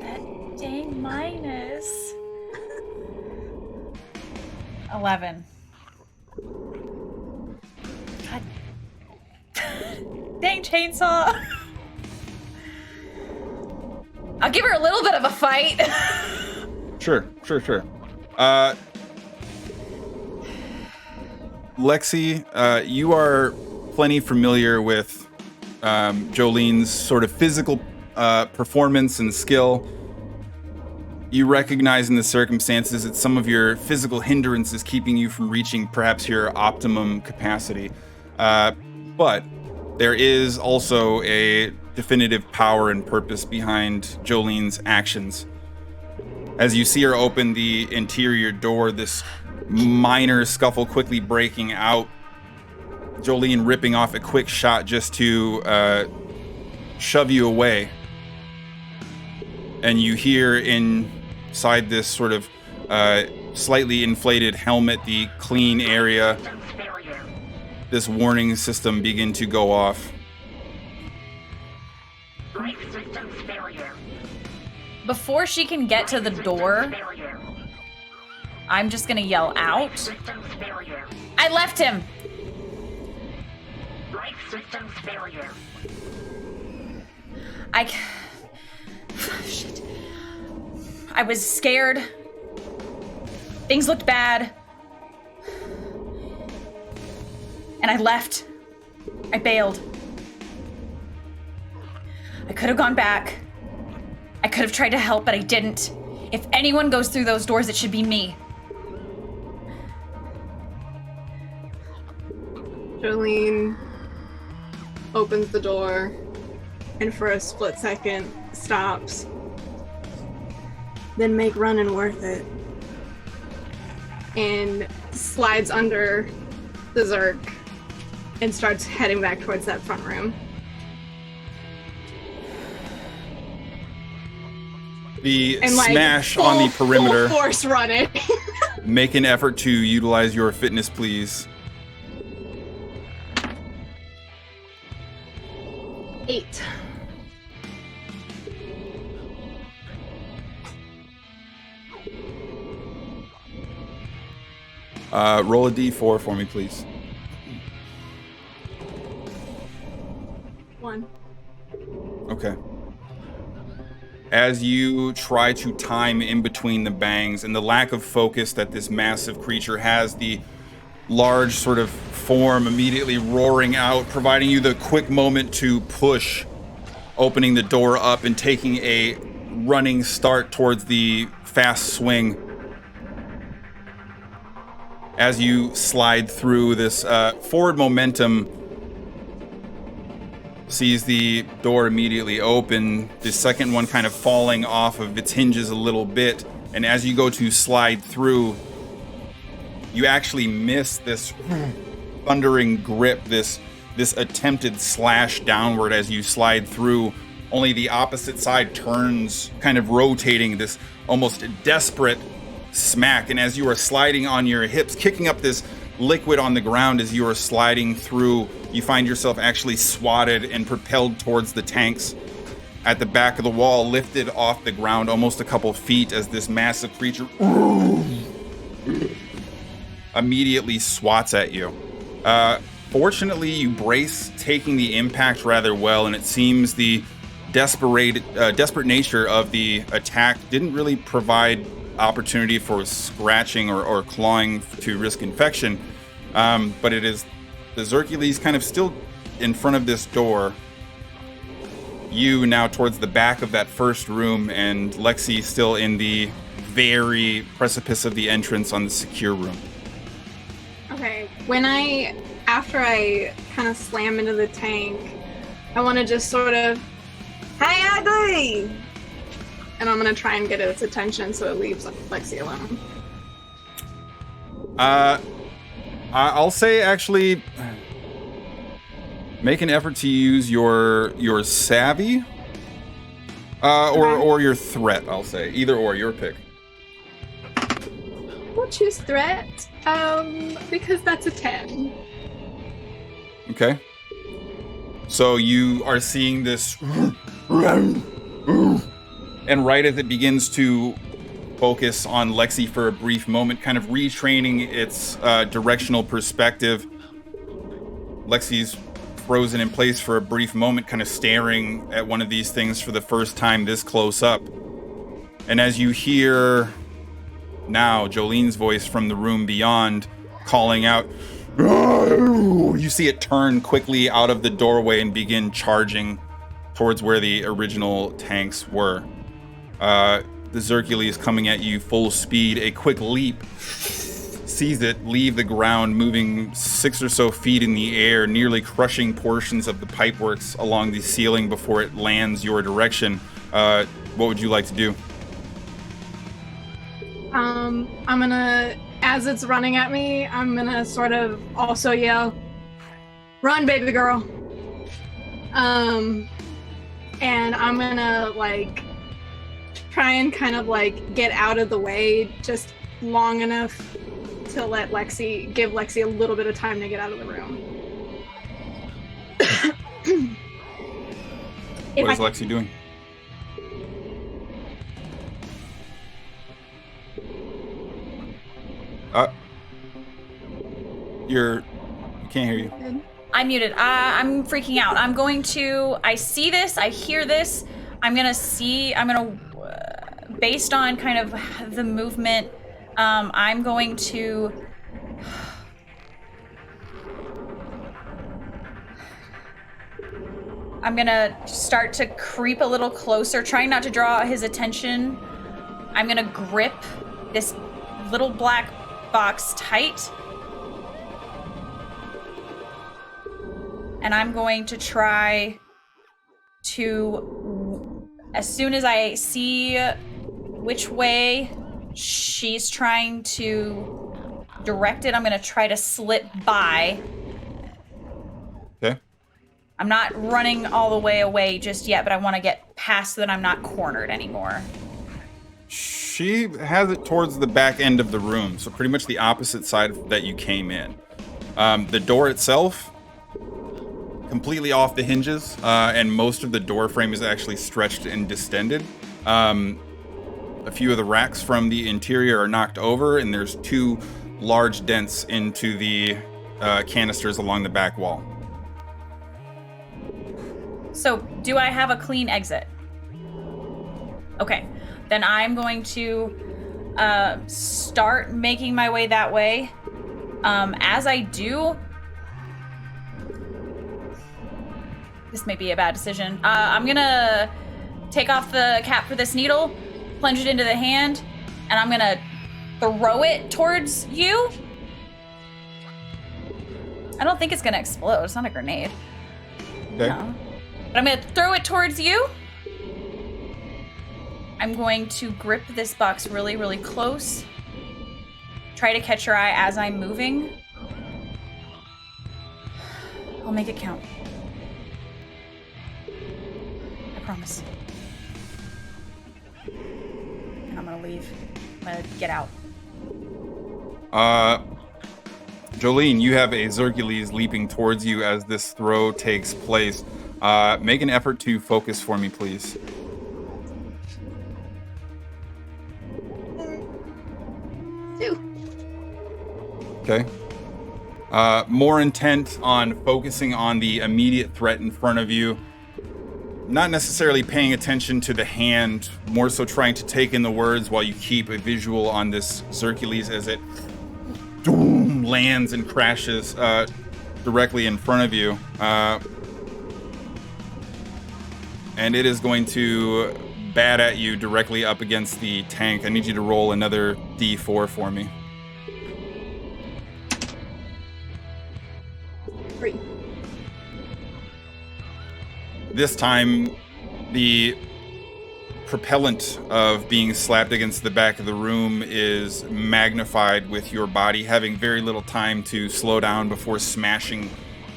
That dang minus 11. God. Dang chainsaw. I'll give her a little bit of a fight. Sure. Lexi, you are plenty familiar with Jolene's sort of physical performance and skill. You recognize in the circumstances that some of your physical hindrance is keeping you from reaching perhaps your optimum capacity. But there is also a definitive power and purpose behind Jolene's actions. As you see her open the interior door, this minor scuffle quickly breaking out, Jolene ripping off a quick shot just to shove you away. And you hear inside this sort of slightly inflated helmet, the clean area, this warning system begin to go off. Before she can get to the door, I'm just gonna yell out. I left him. Shit. I was scared. Things looked bad. And I left. I bailed. I could have gone back. I could have tried to help, but I didn't. If anyone goes through those doors, it should be me. Jolene opens the door and for a split second stops. Then make running worth it. And slides under the Zerk and starts heading back towards that front room. The And, like, smash on the perimeter. Full force running. Make an effort to utilize your fitness, please. 8. Roll a d4 for me, please. 1. Okay. As you try to time in between the bangs and the lack of focus that this massive creature has, the large sort of form immediately roaring out, providing you the quick moment to push, opening the door up and taking a running start towards the fast swing. As you slide through this forward momentum, sees the door immediately open, the second one kind of falling off of its hinges a little bit, and as you go to slide through, you actually miss this thundering grip, this attempted slash downward as you slide through. Only the opposite side turns, kind of rotating, this almost desperate smack, and as you are sliding on your hips, kicking up this liquid on the ground as you are sliding through, you find yourself actually swatted and propelled towards the tanks at the back of the wall, lifted off the ground almost a couple feet as this massive creature immediately swats at you. Fortunately, you brace, taking the impact rather well, and it seems the desperate nature of the attack didn't really provide opportunity for scratching or clawing to risk infection. But it is the Xercules kind of still in front of this door. You now towards the back of that first room, and Lexi still in the very precipice of the entrance on the secure room. Okay, after I kind of slam into the tank, I want to just sort of, hey, ugly! And I'm going to try and get its attention so it leaves Lexi alone. I'll say actually make an effort to use your savvy or your threat, I'll say. Either or, your pick. We'll choose threat, because that's a 10. Okay. So you are seeing this, and right as it begins to focus on Lexi for a brief moment, kind of retraining its directional perspective, Lexi's frozen in place for a brief moment, kind of staring at one of these things for the first time this close up. And as you hear now Jolene's voice from the room beyond calling out, you see it turn quickly out of the doorway and begin charging towards where the original tanks were. The Xercules coming at you full speed, a quick leap, sees it leave the ground, moving 6 or so feet in the air, nearly crushing portions of the pipeworks along the ceiling before it lands your direction. What would you like to do? I'm gonna, as it's running at me, I'm gonna sort of also yell, "Run, baby girl!" And I'm gonna try and kind of get out of the way just long enough to give Lexi a little bit of time to get out of the room. What is Lexi doing? You can't hear you. I'm muted. I'm freaking out. I see this, I hear this. Based on kind of the movement, I'm going to start to creep a little closer, trying not to draw his attention. I'm gonna grip this little black box tight. And I'm going to try to, as soon as I see which way she's trying to direct it, I'm going to try to slip by. Okay. I'm not running all the way away just yet, but I want to get past so that I'm not cornered anymore. She has it towards the back end of the room, so pretty much the opposite side that you came in. The door itself, completely off the hinges, and most of the door frame is actually stretched and distended. A few of the racks from the interior are knocked over, and there's 2 large dents into the canisters along the back wall. So, do I have a clean exit? Okay, then I'm going to start making my way that way. As I do, this may be a bad decision. I'm gonna take off the cap for this needle, plunge it into the hand, and I'm gonna throw it towards you. I don't think it's gonna explode. It's not a grenade. Okay. No. But I'm gonna throw it towards you. I'm going to grip this box really, really close. Try to catch your eye as I'm moving. I'll make it count. I promise. And I'm gonna leave. I'm gonna get out. Jolene, you have a Xercules leaping towards you as this throw takes place. Make an effort to focus for me, please. Okay. More intent on focusing on the immediate threat in front of you. Not necessarily paying attention to the hand, more so trying to take in the words while you keep a visual on this Xercules as it lands and crashes directly in front of you. And it is going to bat at you directly up against the tank. I need you to roll another D4 for me. 3. This time, the propellant of being slapped against the back of the room is magnified with your body having very little time to slow down before smashing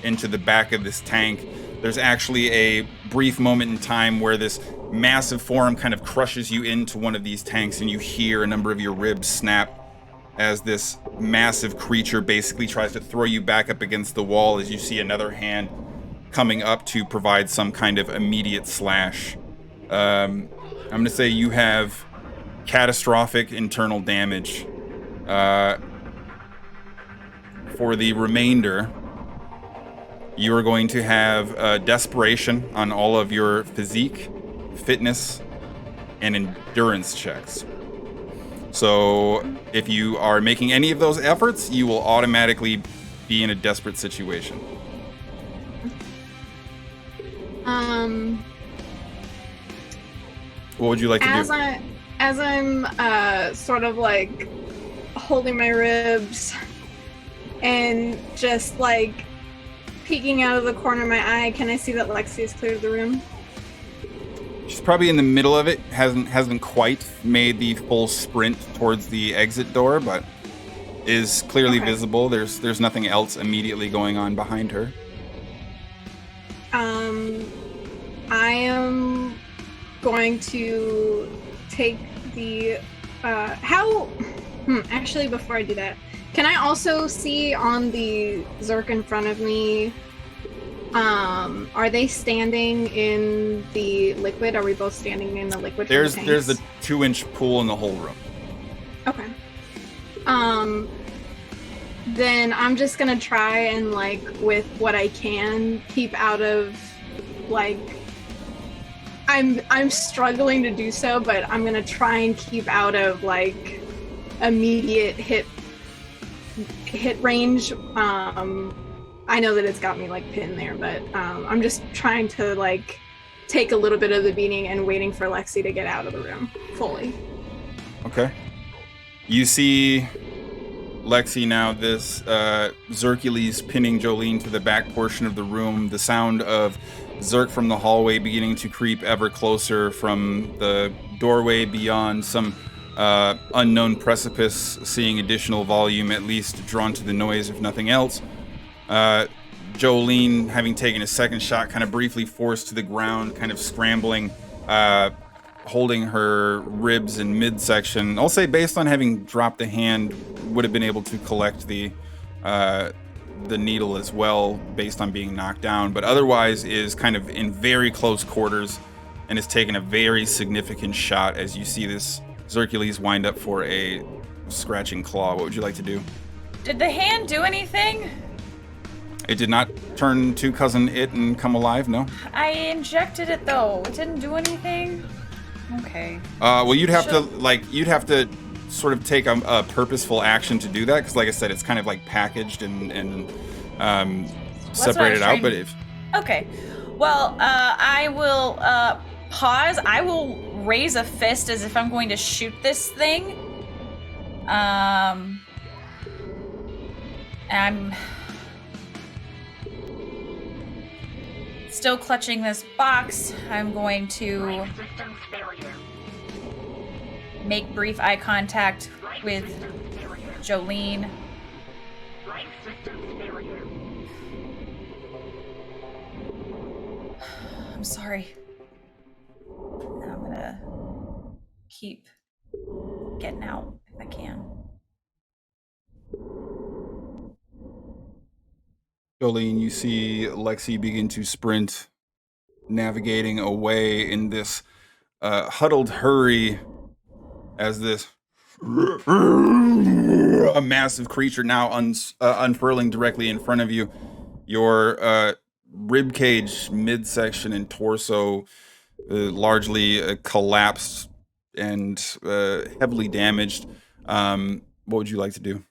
into the back of this tank. There's actually a brief moment in time where this massive form kind of crushes you into one of these tanks, and you hear a number of your ribs snap as this massive creature basically tries to throw you back up against the wall as you see another hand coming up to provide some kind of immediate slash. I'm going to say you have catastrophic internal damage. For the remainder, you are going to have desperation on all of your physique, fitness, and endurance checks. So if you are making any of those efforts, you will automatically be in a desperate situation. What would you like to do? As I'm sort of like holding my ribs and just like peeking out of the corner of my eye, can I see that Lexi has cleared the room? She's probably in the middle of it. Hasn't quite made the full sprint towards the exit door, but is clearly visible. There's nothing else immediately going on behind her. I am going to take the actually before I do that, can I also see on the Zerk in front of me, are they standing in the liquid? Are we both standing in the liquid? There's a 2-inch pool in the whole room. Okay. Then I'm just gonna try and, like, with what I can, keep out of, like, I'm struggling to do so, but I'm gonna try and keep out of, like, immediate hit range. I know that it's got me, like, pinned there, but I'm just trying to, like, take a little bit of the beating and waiting for Lexi to get out of the room fully. Okay. You see Lexi now, this Xercules pinning Jolene to the back portion of the room, the sound of Zerk from the hallway beginning to creep ever closer from the doorway beyond some unknown precipice, seeing additional volume at least drawn to the noise, if nothing else. Jolene, having taken a second shot, kind of briefly forced to the ground, kind of scrambling, holding her ribs in midsection. I'll say, based on having dropped a hand, would have been able to collect the needle as well, based on being knocked down, but otherwise is kind of in very close quarters and has taken a very significant shot as you see this Xercules wind up for a scratching claw. What would you like to do? Did the hand do anything? It did not turn to Cousin It and come alive, no? I injected it though. It didn't do anything? Okay. Well, you'd have to sort of take a purposeful action to do that, because like I said, it's kind of like packaged and separated out, but if... Okay. Well, I will pause. I will raise a fist as if I'm going to shoot this thing. I'm still clutching this box. I'm going to make brief eye contact with Jolene. I'm sorry. I'm gonna keep getting out if I can. Jolene, you see Lexi begin to sprint, navigating away in this huddled hurry as this a massive creature now unfurling directly in front of you. Your rib cage, midsection, and torso largely collapsed and heavily damaged. What would you like to do?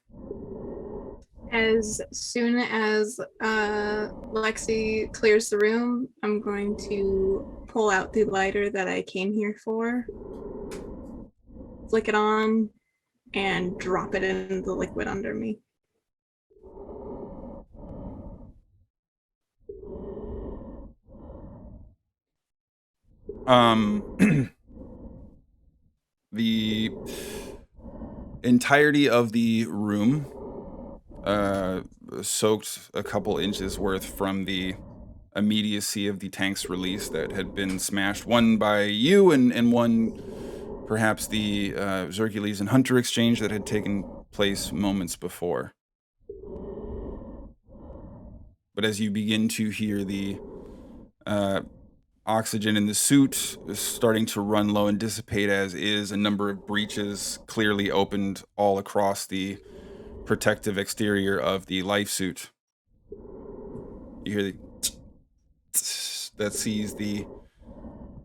As soon as Lexi clears the room, I'm going to pull out the lighter that I came here for, flick it on, and drop it in the liquid under me. The entirety of the room soaked a couple inches worth from the immediacy of the tank's release that had been smashed, one by you and one perhaps the Xercules and Hunter exchange that had taken place moments before. But as you begin to hear the oxygen in the suit is starting to run low and dissipate as is, a number of breaches clearly opened all across the protective exterior of the life suit. You hear the that sees the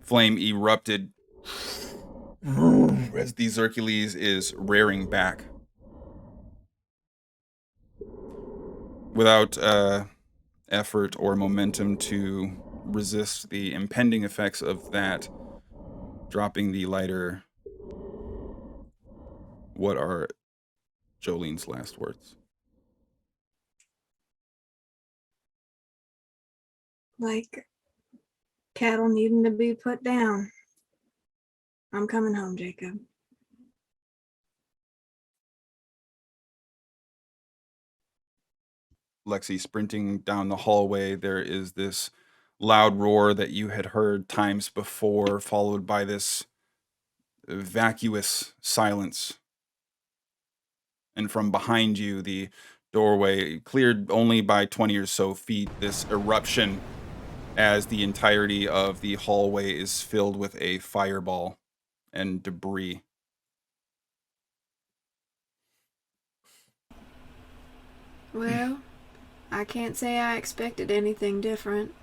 flame erupted as the Xercules is rearing back. Without effort or momentum to resist the impending effects of that, dropping the lighter, what are Jolene's last words? Like cattle needing to be put down. I'm coming home, Jacob. Lexi sprinting down the hallway, there is this loud roar that you had heard times before, followed by this vacuous silence. And from behind you, the doorway, cleared only by 20 or so feet, this eruption as the entirety of the hallway is filled with a fireball and debris. Well, I can't say I expected anything different.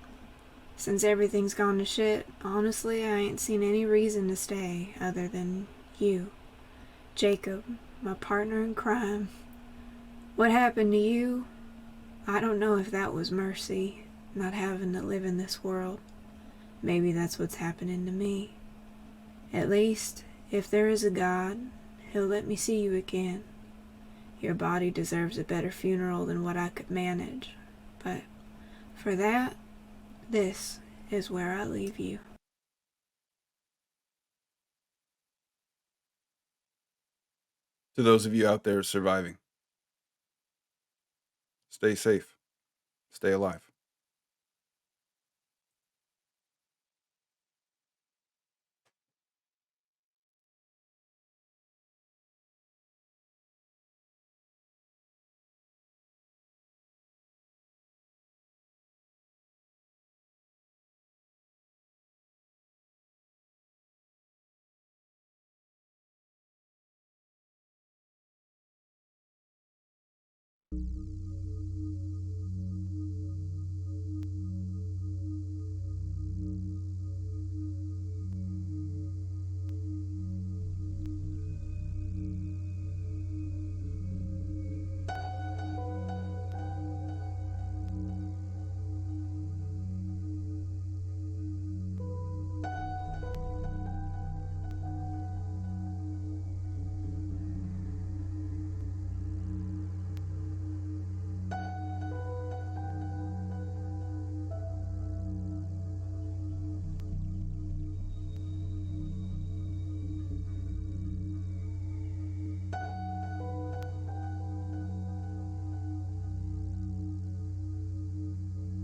Since everything's gone to shit, honestly, I ain't seen any reason to stay other than you, Jacob, my partner in crime. What happened to you? I don't know if that was mercy, not having to live in this world. Maybe that's what's happening to me. At least, if there is a God, he'll let me see you again. Your body deserves a better funeral than what I could manage. But for that, this is where I leave you. To those of you out there surviving, stay safe, stay alive.